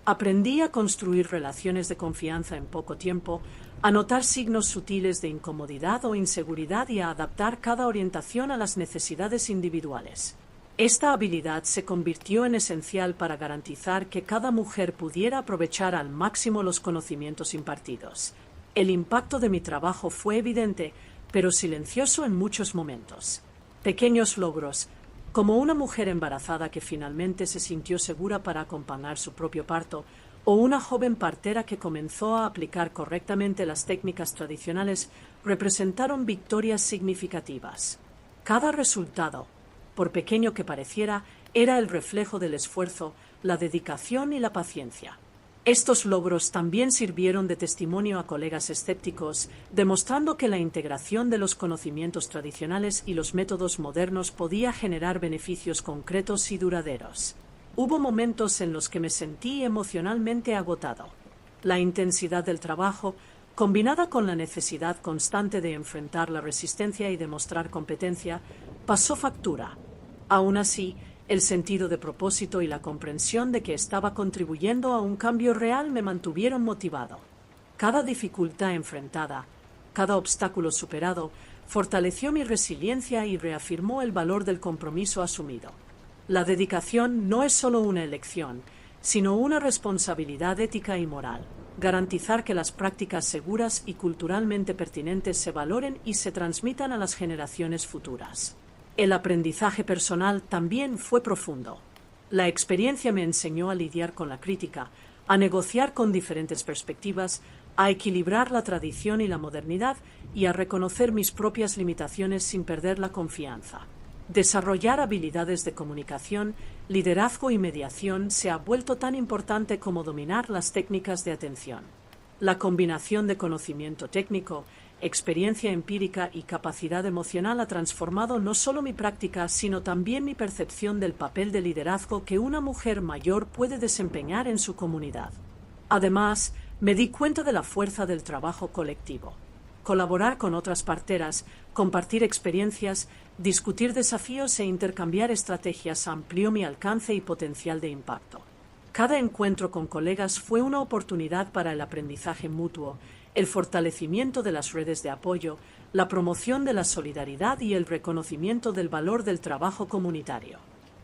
Aprendí a construir relaciones de confianza en poco tiempo, a notar signos sutiles de incomodidad o inseguridad y a adaptar cada orientación a las necesidades individuales. Esta habilidad se convirtió en esencial para garantizar que cada mujer pudiera aprovechar al máximo los conocimientos impartidos. El impacto de mi trabajo fue evidente, pero silencioso en muchos momentos. Pequeños logros, como una mujer embarazada que finalmente se sintió segura para acompañar su propio parto, o una joven partera que comenzó a aplicar correctamente las técnicas tradicionales, representaron victorias significativas. Cada resultado, por pequeño que pareciera, era el reflejo del esfuerzo, la dedicación y la paciencia. Estos logros también sirvieron de testimonio a colegas escépticos, demostrando que la integración de los conocimientos tradicionales y los métodos modernos podía generar beneficios concretos y duraderos. Hubo momentos en los que me sentí emocionalmente agotado. La intensidad del trabajo, combinada con la necesidad constante de enfrentar la resistencia y demostrar competencia, pasó factura. Aún así, El sentido de propósito y la comprensión de que estaba contribuyendo a un cambio real me mantuvieron motivado. Cada dificultad enfrentada, cada obstáculo superado, fortaleció mi resiliencia y reafirmó el valor del compromiso asumido. La dedicación no es solo una elección, sino una responsabilidad ética y moral. Garantizar que las prácticas seguras y culturalmente pertinentes se valoren y se transmitan a las generaciones futuras. El aprendizaje personal también fue profundo. La experiencia me enseñó a lidiar con la crítica, a negociar con diferentes perspectivas, a equilibrar la tradición y la modernidad y a reconocer mis propias limitaciones sin perder la confianza. Desarrollar habilidades de comunicación, liderazgo y mediación se ha vuelto tan importante como dominar las técnicas de atención. La combinación de conocimiento técnico, experiencia empírica y capacidad emocional ha transformado no solo mi práctica, sino también mi percepción del papel de liderazgo que una mujer mayor puede desempeñar en su comunidad. Además, me di cuenta de la fuerza del trabajo colectivo. Colaborar con otras parteras, compartir experiencias, discutir desafíos e intercambiar estrategias amplió mi alcance y potencial de impacto. Cada encuentro con colegas fue una oportunidad para el aprendizaje mutuo, el fortalecimiento de las redes de apoyo, la promoción de la solidaridad y el reconocimiento del valor del trabajo comunitario.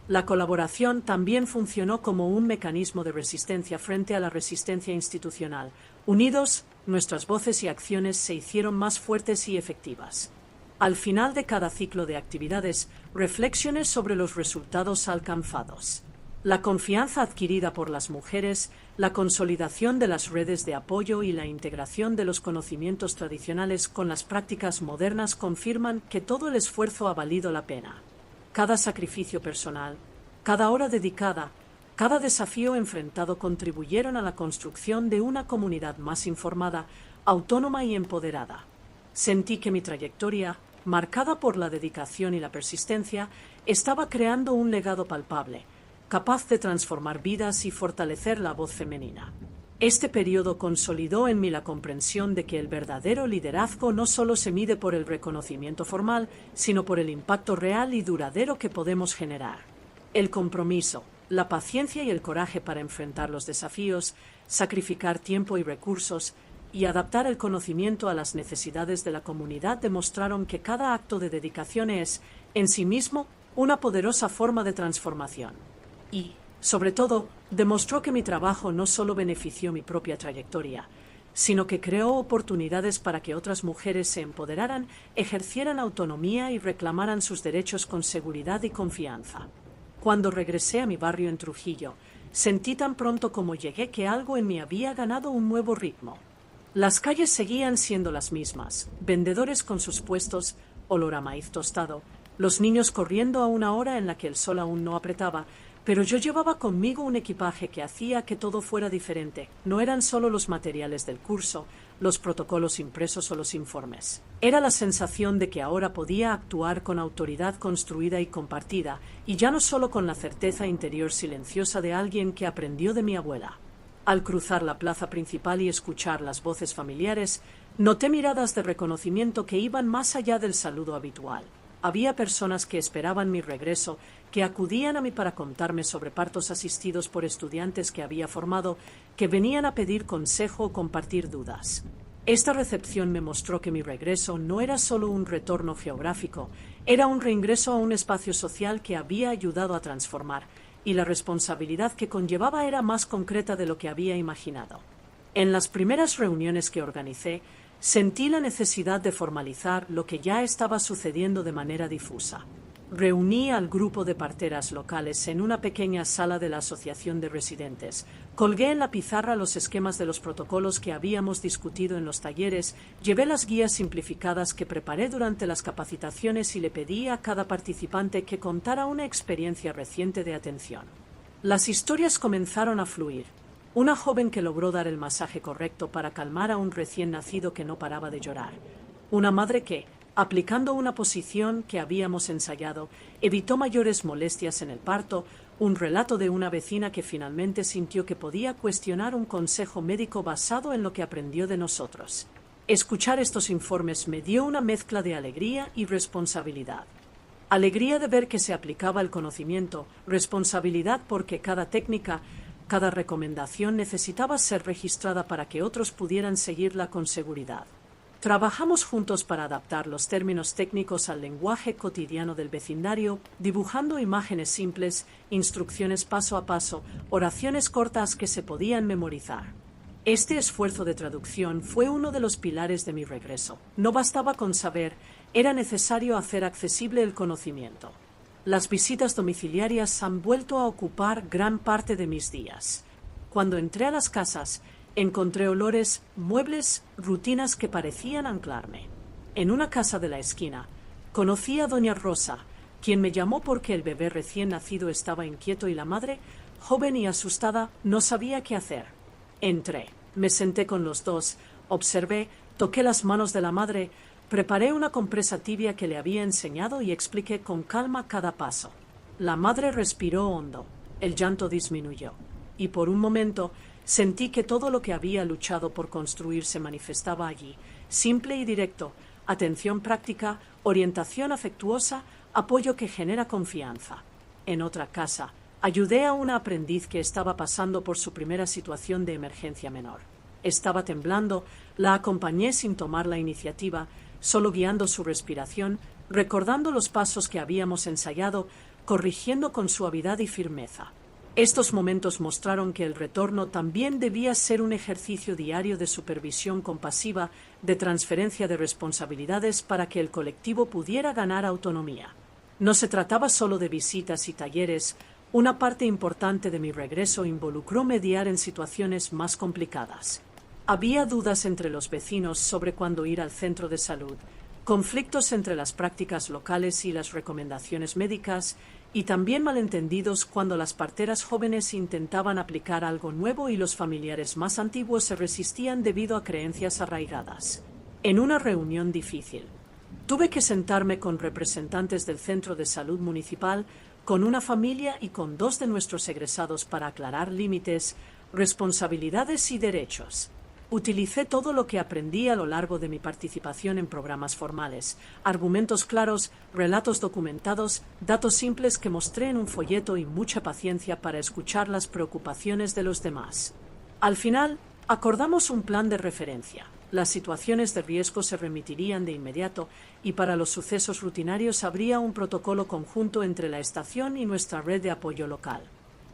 La colaboración también funcionó como un mecanismo de resistencia frente a la resistencia institucional. Unidos, nuestras voces y acciones se hicieron más fuertes y efectivas. Al final de cada ciclo de actividades, reflexiones sobre los resultados alcanzados. La confianza adquirida por las mujeres, la consolidación de las redes de apoyo y la integración de los conocimientos tradicionales con las prácticas modernas confirman que todo el esfuerzo ha valido la pena. Cada sacrificio personal, cada hora dedicada, cada desafío enfrentado contribuyeron a la construcción de una comunidad más informada, autónoma y empoderada. Sentí que mi trayectoria, marcada por la dedicación y la persistencia, estaba creando un legado palpable, capaz de transformar vidas y fortalecer la voz femenina. Este periodo consolidó en mí la comprensión de que el verdadero liderazgo no solo se mide por el reconocimiento formal, sino por el impacto real y duradero que podemos generar. El compromiso, la paciencia y el coraje para enfrentar los desafíos, sacrificar tiempo y recursos, y adaptar el conocimiento a las necesidades de la comunidad demostraron que cada acto de dedicación es, en sí mismo, una poderosa forma de transformación. Y, sobre todo, demostró que mi trabajo no solo benefició mi propia trayectoria, sino que creó oportunidades para que otras mujeres se empoderaran, ejercieran autonomía y reclamaran sus derechos con seguridad y confianza. Cuando regresé a mi barrio en Trujillo, sentí tan pronto como llegué que algo en mí había ganado un nuevo ritmo. Las calles seguían siendo las mismas, vendedores con sus puestos, olor a maíz tostado, los niños corriendo a una hora en la que el sol aún no apretaba, pero yo llevaba conmigo un equipaje que hacía que todo fuera diferente. No eran solo los materiales del curso, los protocolos impresos o los informes. Era la sensación de que ahora podía actuar con autoridad construida y compartida, y ya no solo con la certeza interior silenciosa de alguien que aprendió de mi abuela. Al cruzar la plaza principal y escuchar las voces familiares, noté miradas de reconocimiento que iban más allá del saludo habitual. Había personas que esperaban mi regreso, que acudían a mí para contarme sobre partos asistidos por estudiantes que había formado, que venían a pedir consejo o compartir dudas. Esta recepción me mostró que mi regreso no era solo un retorno geográfico, era un reingreso a un espacio social que había ayudado a transformar, y la responsabilidad que conllevaba era más concreta de lo que había imaginado. En las primeras reuniones que organicé, sentí la necesidad de formalizar lo que ya estaba sucediendo de manera difusa. Reuní al grupo de parteras locales en una pequeña sala de la Asociación de Residentes. Colgué en la pizarra los esquemas de los protocolos que habíamos discutido en los talleres, llevé las guías simplificadas que preparé durante las capacitaciones y le pedí a cada participante que contara una experiencia reciente de atención. Las historias comenzaron a fluir. Una joven que logró dar el masaje correcto para calmar a un recién nacido que no paraba de llorar. Una madre que, aplicando una posición que habíamos ensayado, evitó mayores molestias en el parto. Un relato de una vecina que finalmente sintió que podía cuestionar un consejo médico basado en lo que aprendió de nosotros. Escuchar estos informes me dio una mezcla de alegría y responsabilidad. alegría de ver que se aplicaba el conocimiento, responsabilidad porque cada técnica, cada recomendación necesitaba ser registrada para que otros pudieran seguirla con seguridad. Trabajamos juntos para adaptar los términos técnicos al lenguaje cotidiano del vecindario, dibujando imágenes simples, instrucciones paso a paso, oraciones cortas que se podían memorizar. Este esfuerzo de traducción fue uno de los pilares de mi regreso. No bastaba con saber, era necesario hacer accesible el conocimiento. Las visitas domiciliarias han vuelto a ocupar gran parte de mis días. Cuando entré a las casas, encontré olores, muebles, rutinas que parecían anclarme. En una casa de la esquina, conocí a doña Rosa, quien me llamó porque el bebé recién nacido estaba inquieto y la madre, joven y asustada, no sabía qué hacer. Entré, me senté con los dos, observé, toqué las manos de la madre, preparé una compresa tibia que le había enseñado y expliqué con calma cada paso. La madre respiró hondo, el llanto disminuyó, y por un momento sentí que todo lo que había luchado por construir se manifestaba allí, simple y directo, atención práctica, orientación afectuosa, apoyo que genera confianza. En otra casa, ayudé a una aprendiz que estaba pasando por su primera situación de emergencia menor. Estaba temblando, la acompañé sin tomar la iniciativa, solo guiando su respiración, recordando los pasos que habíamos ensayado, corrigiendo con suavidad y firmeza. Estos momentos mostraron que el retorno también debía ser un ejercicio diario de supervisión compasiva, de transferencia de responsabilidades para que el colectivo pudiera ganar autonomía. No se trataba solo de visitas y talleres, una parte importante de mi regreso involucró mediar en situaciones más complicadas. Había dudas entre los vecinos sobre cuándo ir al centro de salud, conflictos entre las prácticas locales y las recomendaciones médicas, y también malentendidos cuando las parteras jóvenes intentaban aplicar algo nuevo y los familiares más antiguos se resistían debido a creencias arraigadas. En una reunión difícil, tuve que sentarme con representantes del centro de salud municipal, con una familia y con 2 de nuestros egresados para aclarar límites, responsabilidades y derechos. Utilicé todo lo que aprendí a lo largo de mi participación en programas formales, argumentos claros, relatos documentados, datos simples que mostré en un folleto y mucha paciencia para escuchar las preocupaciones de los demás. Al final, acordamos un plan de referencia. Las situaciones de riesgo se remitirían de inmediato y para los sucesos rutinarios habría un protocolo conjunto entre la estación y nuestra red de apoyo local.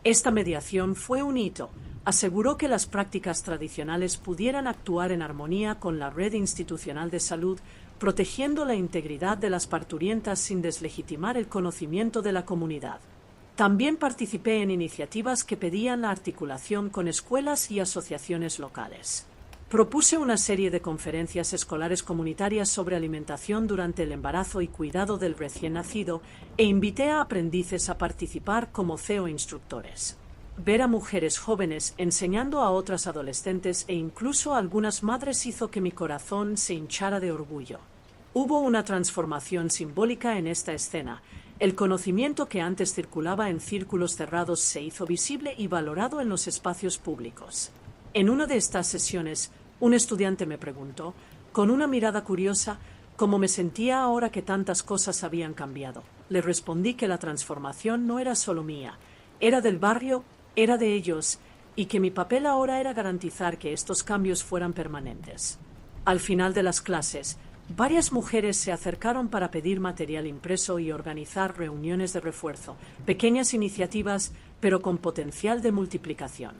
Esta mediación fue un hito. Aseguró que las prácticas tradicionales pudieran actuar en armonía con la red institucional de salud, protegiendo la integridad de las parturientas sin deslegitimar el conocimiento de la comunidad. También participé en iniciativas que pedían la articulación con escuelas y asociaciones locales. Propuse una serie de conferencias escolares comunitarias sobre alimentación durante el embarazo y cuidado del recién nacido e invité a aprendices a participar como CEO instructores. Ver a mujeres jóvenes enseñando a otras adolescentes e incluso a algunas madres hizo que mi corazón se hinchara de orgullo. Hubo una transformación simbólica en esta escena. El conocimiento que antes circulaba en círculos cerrados se hizo visible y valorado en los espacios públicos. En una de estas sesiones, un estudiante me preguntó, con una mirada curiosa, cómo me sentía ahora que tantas cosas habían cambiado. Le respondí que la transformación no era solo mía, era del barrio, era de ellos, y que mi papel ahora era garantizar que estos cambios fueran permanentes. Al final de las clases, varias mujeres se acercaron para pedir material impreso y organizar reuniones de refuerzo, pequeñas iniciativas, pero con potencial de multiplicación.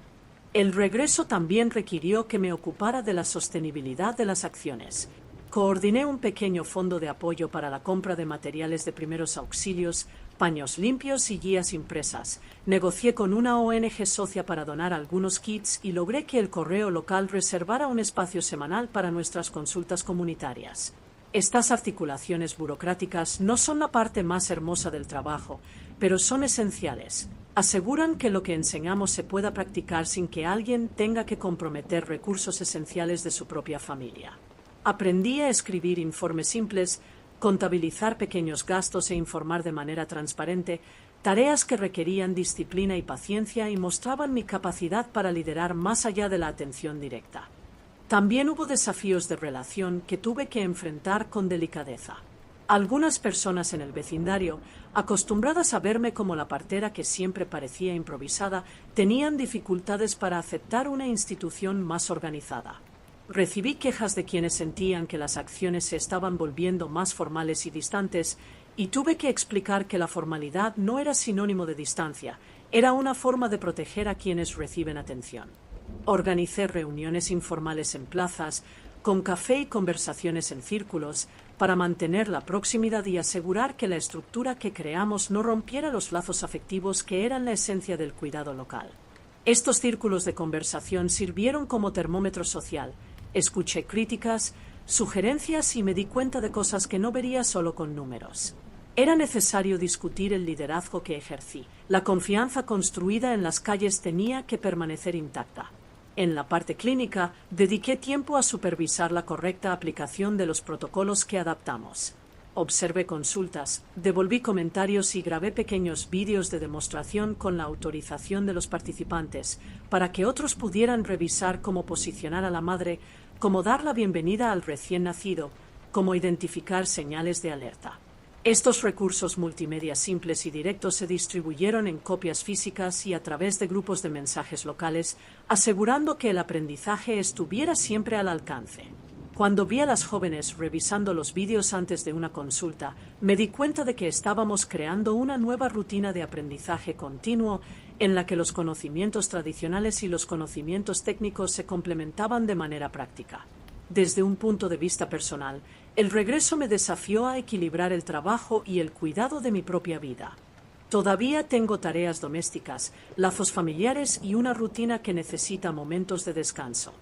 El regreso también requirió que me ocupara de la sostenibilidad de las acciones. Coordiné un pequeño fondo de apoyo para la compra de materiales de primeros auxilios, paños limpios y guías impresas. Negocié con una ONG socia para donar algunos kits y logré que el correo local reservara un espacio semanal para nuestras consultas comunitarias. Estas articulaciones burocráticas no son la parte más hermosa del trabajo, pero son esenciales. Aseguran que lo que enseñamos se pueda practicar sin que alguien tenga que comprometer recursos esenciales de su propia familia. Aprendí a escribir informes simples, contabilizar pequeños gastos e informar de manera transparente, tareas que requerían disciplina y paciencia y mostraban mi capacidad para liderar más allá de la atención directa. También hubo desafíos de relación que tuve que enfrentar con delicadeza. Algunas personas en el vecindario, acostumbradas a verme como la partera que siempre parecía improvisada, tenían dificultades para aceptar una institución más organizada. Recibí quejas de quienes sentían que las acciones se estaban volviendo más formales y distantes, y tuve que explicar que la formalidad no era sinónimo de distancia, era una forma de proteger a quienes reciben atención. Organicé reuniones informales en plazas, con café y conversaciones en círculos, para mantener la proximidad y asegurar que la estructura que creamos no rompiera los lazos afectivos que eran la esencia del cuidado local. Estos círculos de conversación sirvieron como termómetro social. Escuché críticas, sugerencias y me di cuenta de cosas que no vería solo con números. Era necesario discutir el liderazgo que ejercí. La confianza construida en las calles tenía que permanecer intacta. En la parte clínica, dediqué tiempo a supervisar la correcta aplicación de los protocolos que adaptamos. Observé consultas, devolví comentarios y grabé pequeños vídeos de demostración con la autorización de los participantes, para que otros pudieran revisar cómo posicionar a la madre, cómo dar la bienvenida al recién nacido, cómo identificar señales de alerta. Estos recursos multimedia simples y directos se distribuyeron en copias físicas y a través de grupos de mensajes locales, asegurando que el aprendizaje estuviera siempre al alcance. Cuando vi a las jóvenes revisando los vídeos antes de una consulta, me di cuenta de que estábamos creando una nueva rutina de aprendizaje continuo en la que los conocimientos tradicionales y los conocimientos técnicos se complementaban de manera práctica. Desde un punto de vista personal, el regreso me desafió a equilibrar el trabajo y el cuidado de mi propia vida. Todavía tengo tareas domésticas, lazos familiares y una rutina que necesita momentos de descanso.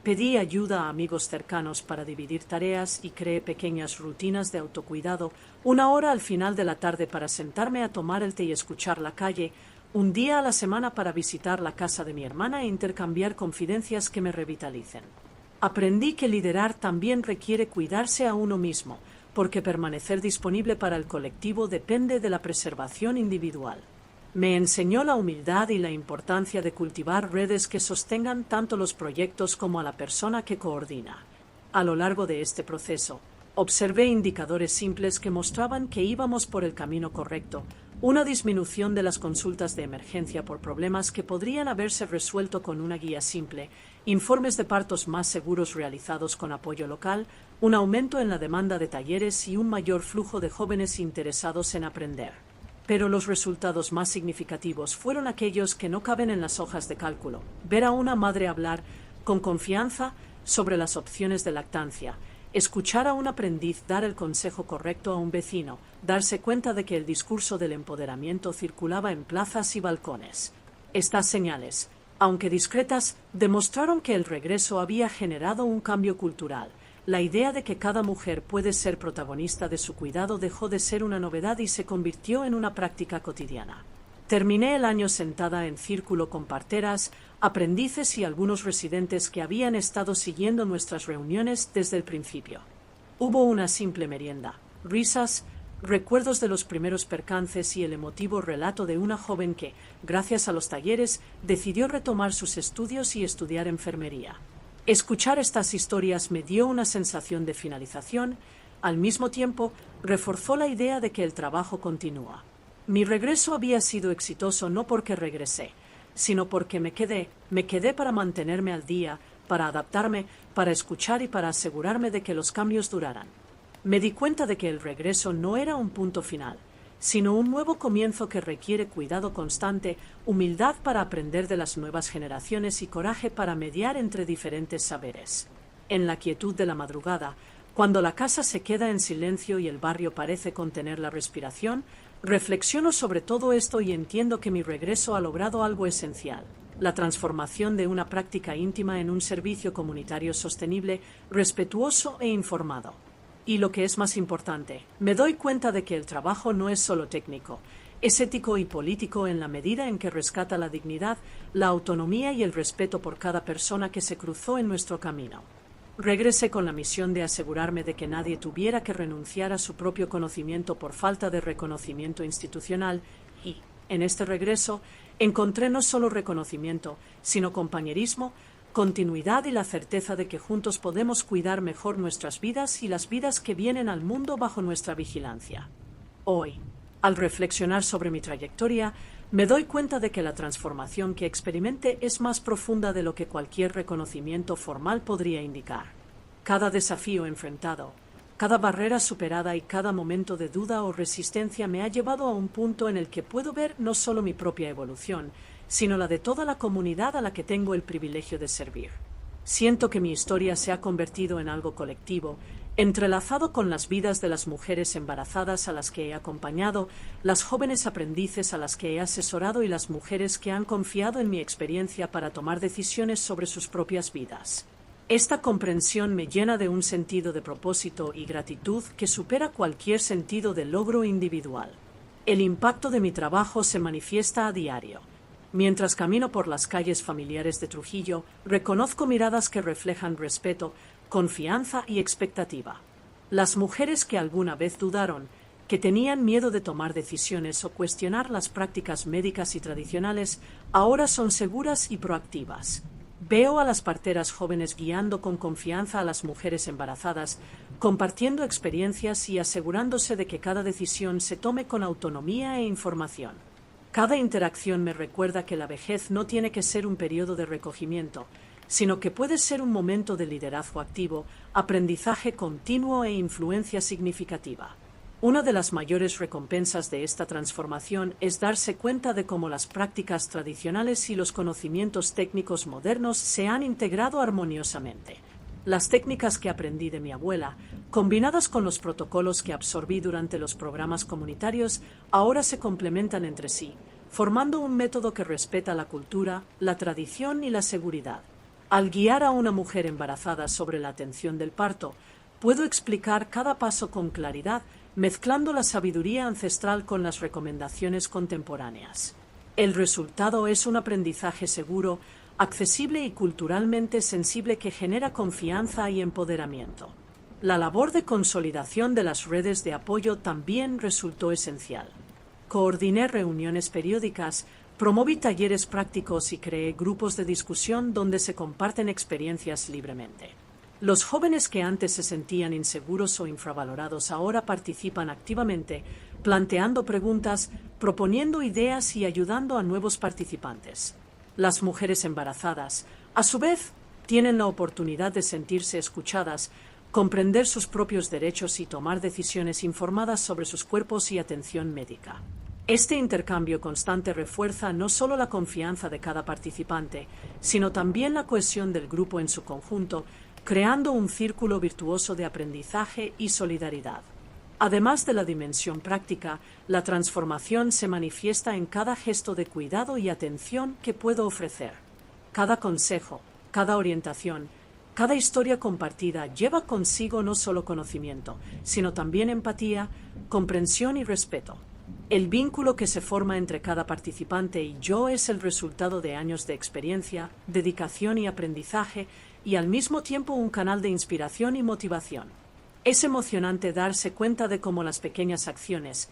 Pedí ayuda a amigos cercanos para dividir tareas y creé pequeñas rutinas de autocuidado, 1 hora al final de la tarde para sentarme a tomar el té y escuchar la calle, un día a la semana para visitar la casa de mi hermana e intercambiar confidencias que me revitalicen. Aprendí que liderar también requiere cuidarse a uno mismo, porque permanecer disponible para el colectivo depende de la preservación individual. Me enseñó la humildad y la importancia de cultivar redes que sostengan tanto los proyectos como a la persona que coordina. A lo largo de este proceso, observé indicadores simples que mostraban que íbamos por el camino correcto, una disminución de las consultas de emergencia por problemas que podrían haberse resuelto con una guía simple, informes de partos más seguros realizados con apoyo local, un aumento en la demanda de talleres y un mayor flujo de jóvenes interesados en aprender. Pero los resultados más significativos fueron aquellos que no caben en las hojas de cálculo. Ver a una madre hablar con confianza sobre las opciones de lactancia, escuchar a un aprendiz dar el consejo correcto a un vecino, darse cuenta de que el discurso del empoderamiento circulaba en plazas y balcones. Estas señales, aunque discretas, demostraron que el regreso había generado un cambio cultural. La idea de que cada mujer puede ser protagonista de su cuidado dejó de ser una novedad y se convirtió en una práctica cotidiana. Terminé el año sentada en círculo con parteras, aprendices y algunos residentes que habían estado siguiendo nuestras reuniones desde el principio. Hubo una simple merienda, risas, recuerdos de los primeros percances y el emotivo relato de una joven que, gracias a los talleres, decidió retomar sus estudios y estudiar enfermería. Escuchar estas historias me dio una sensación de finalización, al mismo tiempo reforzó la idea de que el trabajo continúa. Mi regreso había sido exitoso no porque regresé, sino porque me quedé para mantenerme al día, para adaptarme, para escuchar y para asegurarme de que los cambios duraran. Me di cuenta de que el regreso no era un punto final, sino un nuevo comienzo que requiere cuidado constante, humildad para aprender de las nuevas generaciones y coraje para mediar entre diferentes saberes. En la quietud de la madrugada, cuando la casa se queda en silencio y el barrio parece contener la respiración, reflexiono sobre todo esto y entiendo que mi regreso ha logrado algo esencial: la transformación de una práctica íntima en un servicio comunitario sostenible, respetuoso e informado. Y lo que es más importante, me doy cuenta de que el trabajo no es solo técnico, es ético y político en la medida en que rescata la dignidad, la autonomía y el respeto por cada persona que se cruzó en nuestro camino. Regresé con la misión de asegurarme de que nadie tuviera que renunciar a su propio conocimiento por falta de reconocimiento institucional y, en este regreso, encontré no solo reconocimiento, sino compañerismo, continuidad y la certeza de que juntos podemos cuidar mejor nuestras vidas y las vidas que vienen al mundo bajo nuestra vigilancia. Hoy, al reflexionar sobre mi trayectoria, me doy cuenta de que la transformación que experimenté es más profunda de lo que cualquier reconocimiento formal podría indicar. Cada desafío enfrentado, cada barrera superada y cada momento de duda o resistencia me ha llevado a un punto en el que puedo ver no solo mi propia evolución, sino la de toda la comunidad a la que tengo el privilegio de servir. Siento que mi historia se ha convertido en algo colectivo, entrelazado con las vidas de las mujeres embarazadas a las que he acompañado, las jóvenes aprendices a las que he asesorado y las mujeres que han confiado en mi experiencia para tomar decisiones sobre sus propias vidas. Esta comprensión me llena de un sentido de propósito y gratitud que supera cualquier sentido de logro individual. El impacto de mi trabajo se manifiesta a diario. Mientras camino por las calles familiares de Trujillo, reconozco miradas que reflejan respeto, confianza y expectativa. Las mujeres que alguna vez dudaron, que tenían miedo de tomar decisiones o cuestionar las prácticas médicas y tradicionales, ahora son seguras y proactivas. Veo a las parteras jóvenes guiando con confianza a las mujeres embarazadas, compartiendo experiencias y asegurándose de que cada decisión se tome con autonomía e información. Cada interacción me recuerda que la vejez no tiene que ser un periodo de recogimiento, sino que puede ser un momento de liderazgo activo, aprendizaje continuo e influencia significativa. Una de las mayores recompensas de esta transformación es darse cuenta de cómo las prácticas tradicionales y los conocimientos técnicos modernos se han integrado armoniosamente. Las técnicas que aprendí de mi abuela, combinadas con los protocolos que absorbí durante los programas comunitarios, ahora se complementan entre sí, formando un método que respeta la cultura, la tradición y la seguridad. Al guiar a una mujer embarazada sobre la atención del parto, puedo explicar cada paso con claridad, mezclando la sabiduría ancestral con las recomendaciones contemporáneas. El resultado es un aprendizaje seguro, accesible y culturalmente sensible que genera confianza y empoderamiento. La labor de consolidación de las redes de apoyo también resultó esencial. Coordiné reuniones periódicas, promoví talleres prácticos y creé grupos de discusión donde se comparten experiencias libremente. Los jóvenes que antes se sentían inseguros o infravalorados ahora participan activamente, planteando preguntas, proponiendo ideas y ayudando a nuevos participantes. Las mujeres embarazadas, a su vez, tienen la oportunidad de sentirse escuchadas, comprender sus propios derechos y tomar decisiones informadas sobre sus cuerpos y atención médica. Este intercambio constante refuerza no solo la confianza de cada participante, sino también la cohesión del grupo en su conjunto, creando un círculo virtuoso de aprendizaje y solidaridad. Además de la dimensión práctica, la transformación se manifiesta en cada gesto de cuidado y atención que puedo ofrecer. Cada consejo, cada orientación, cada historia compartida lleva consigo no solo conocimiento, sino también empatía, comprensión y respeto. El vínculo que se forma entre cada participante y yo es el resultado de años de experiencia, dedicación y aprendizaje, y al mismo tiempo un canal de inspiración y motivación. Es emocionante darse cuenta de cómo las pequeñas acciones,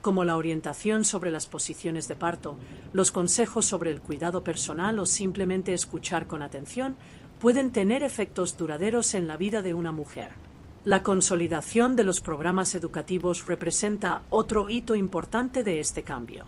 como la orientación sobre las posiciones de parto, los consejos sobre el cuidado personal o simplemente escuchar con atención, pueden tener efectos duraderos en la vida de una mujer. La consolidación de los programas educativos representa otro hito importante de este cambio.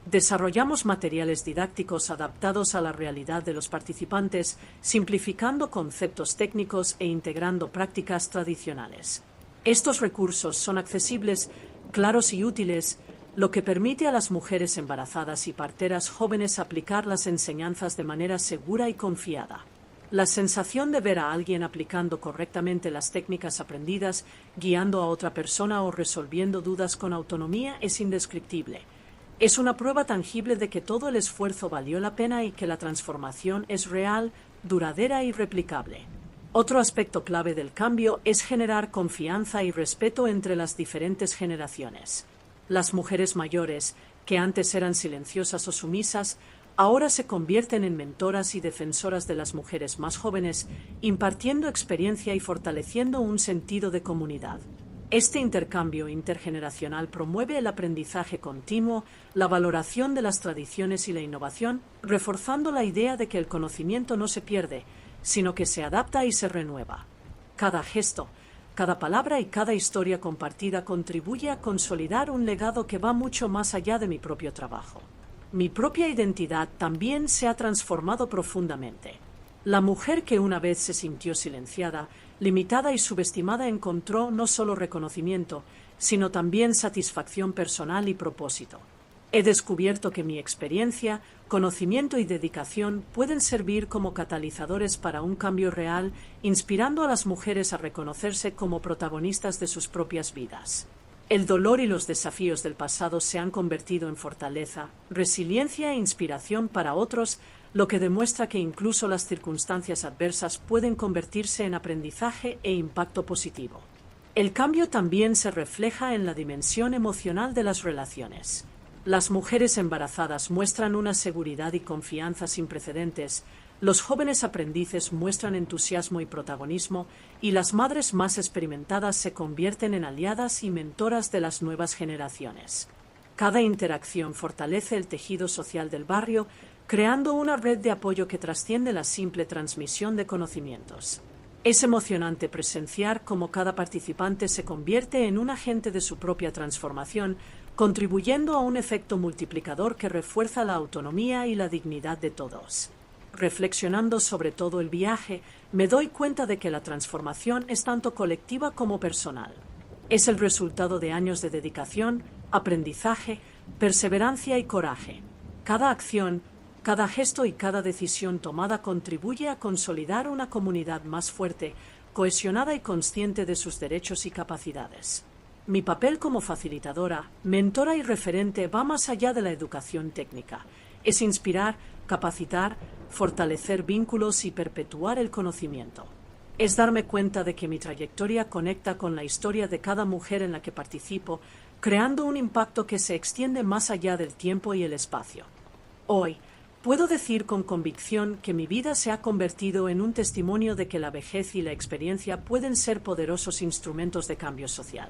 Desarrollamos materiales didácticos adaptados a la realidad de los participantes, simplificando conceptos técnicos e integrando prácticas tradicionales. Estos recursos son accesibles, claros y útiles, lo que permite a las mujeres embarazadas y parteras jóvenes aplicar las enseñanzas de manera segura y confiada. La sensación de ver a alguien aplicando correctamente las técnicas aprendidas, guiando a otra persona o resolviendo dudas con autonomía es indescriptible. Es una prueba tangible de que todo el esfuerzo valió la pena y que la transformación es real, duradera y replicable. Otro aspecto clave del cambio es generar confianza y respeto entre las diferentes generaciones. Las mujeres mayores, que antes eran silenciosas o sumisas, ahora se convierten en mentoras y defensoras de las mujeres más jóvenes, impartiendo experiencia y fortaleciendo un sentido de comunidad. Este intercambio intergeneracional promueve el aprendizaje continuo, la valoración de las tradiciones y la innovación, reforzando la idea de que el conocimiento no se pierde, sino que se adapta y se renueva. Cada gesto, cada palabra y cada historia compartida contribuye a consolidar un legado que va mucho más allá de mi propio trabajo. Mi propia identidad también se ha transformado profundamente. La mujer que una vez se sintió silenciada, limitada y subestimada encontró no solo reconocimiento, sino también satisfacción personal y propósito. He descubierto que mi experiencia, conocimiento y dedicación pueden servir como catalizadores para un cambio real, inspirando a las mujeres a reconocerse como protagonistas de sus propias vidas. El dolor y los desafíos del pasado se han convertido en fortaleza, resiliencia e inspiración para otros, lo que demuestra que incluso las circunstancias adversas pueden convertirse en aprendizaje e impacto positivo. El cambio también se refleja en la dimensión emocional de las relaciones. Las mujeres embarazadas muestran una seguridad y confianza sin precedentes, los jóvenes aprendices muestran entusiasmo y protagonismo, y las madres más experimentadas se convierten en aliadas y mentoras de las nuevas generaciones. Cada interacción fortalece el tejido social del barrio, creando una red de apoyo que trasciende la simple transmisión de conocimientos. Es emocionante presenciar cómo cada participante se convierte en un agente de su propia transformación, contribuyendo a un efecto multiplicador que refuerza la autonomía y la dignidad de todos. Reflexionando sobre todo el viaje, me doy cuenta de que la transformación es tanto colectiva como personal. Es el resultado de años de dedicación, aprendizaje, perseverancia y coraje. Cada acción, cada gesto y cada decisión tomada contribuye a consolidar una comunidad más fuerte, cohesionada y consciente de sus derechos y capacidades. Mi papel como facilitadora, mentora y referente va más allá de la educación técnica. Es inspirar, capacitar, fortalecer vínculos y perpetuar el conocimiento. Es darme cuenta de que mi trayectoria conecta con la historia de cada mujer en la que participo, creando un impacto que se extiende más allá del tiempo y el espacio. Hoy, puedo decir con convicción que mi vida se ha convertido en un testimonio de que la vejez y la experiencia pueden ser poderosos instrumentos de cambio social.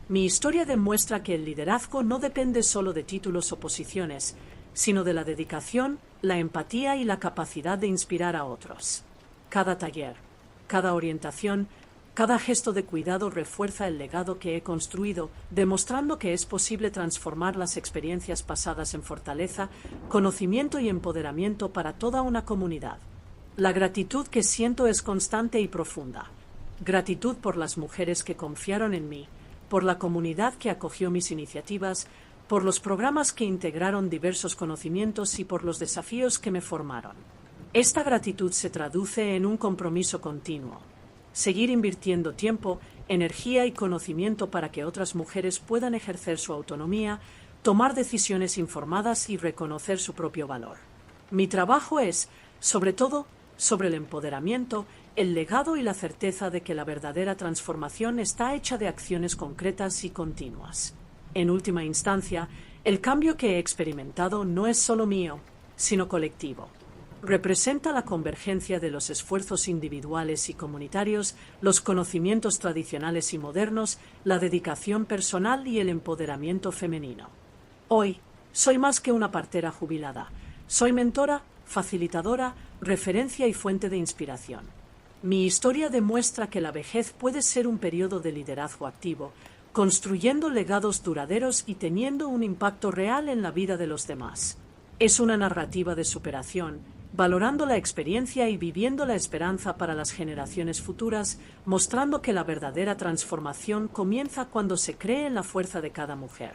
Mi historia demuestra que el liderazgo no depende solo de títulos o posiciones, sino de la dedicación, la empatía y la capacidad de inspirar a otros. Cada taller, cada orientación, cada gesto de cuidado refuerza el legado que he construido, demostrando que es posible transformar las experiencias pasadas en fortaleza, conocimiento y empoderamiento para toda una comunidad. La gratitud que siento es constante y profunda. Gratitud por las mujeres que confiaron en mí, por la comunidad que acogió mis iniciativas, por los programas que integraron diversos conocimientos y por los desafíos que me formaron. Esta gratitud se traduce en un compromiso continuo. Seguir invirtiendo tiempo, energía y conocimiento para que otras mujeres puedan ejercer su autonomía, tomar decisiones informadas y reconocer su propio valor. Mi trabajo es, sobre todo, sobre el empoderamiento, el legado y la certeza de que la verdadera transformación está hecha de acciones concretas y continuas. En última instancia, el cambio que he experimentado no es solo mío, sino colectivo. Representa la convergencia de los esfuerzos individuales y comunitarios, los conocimientos tradicionales y modernos, la dedicación personal y el empoderamiento femenino. Hoy, soy más que una partera jubilada. Soy mentora, facilitadora, referencia y fuente de inspiración. Mi historia demuestra que la vejez puede ser un periodo de liderazgo activo, construyendo legados duraderos y teniendo un impacto real en la vida de los demás. Es una narrativa de superación, valorando la experiencia y viviendo la esperanza para las generaciones futuras, mostrando que la verdadera transformación comienza cuando se cree en la fuerza de cada mujer.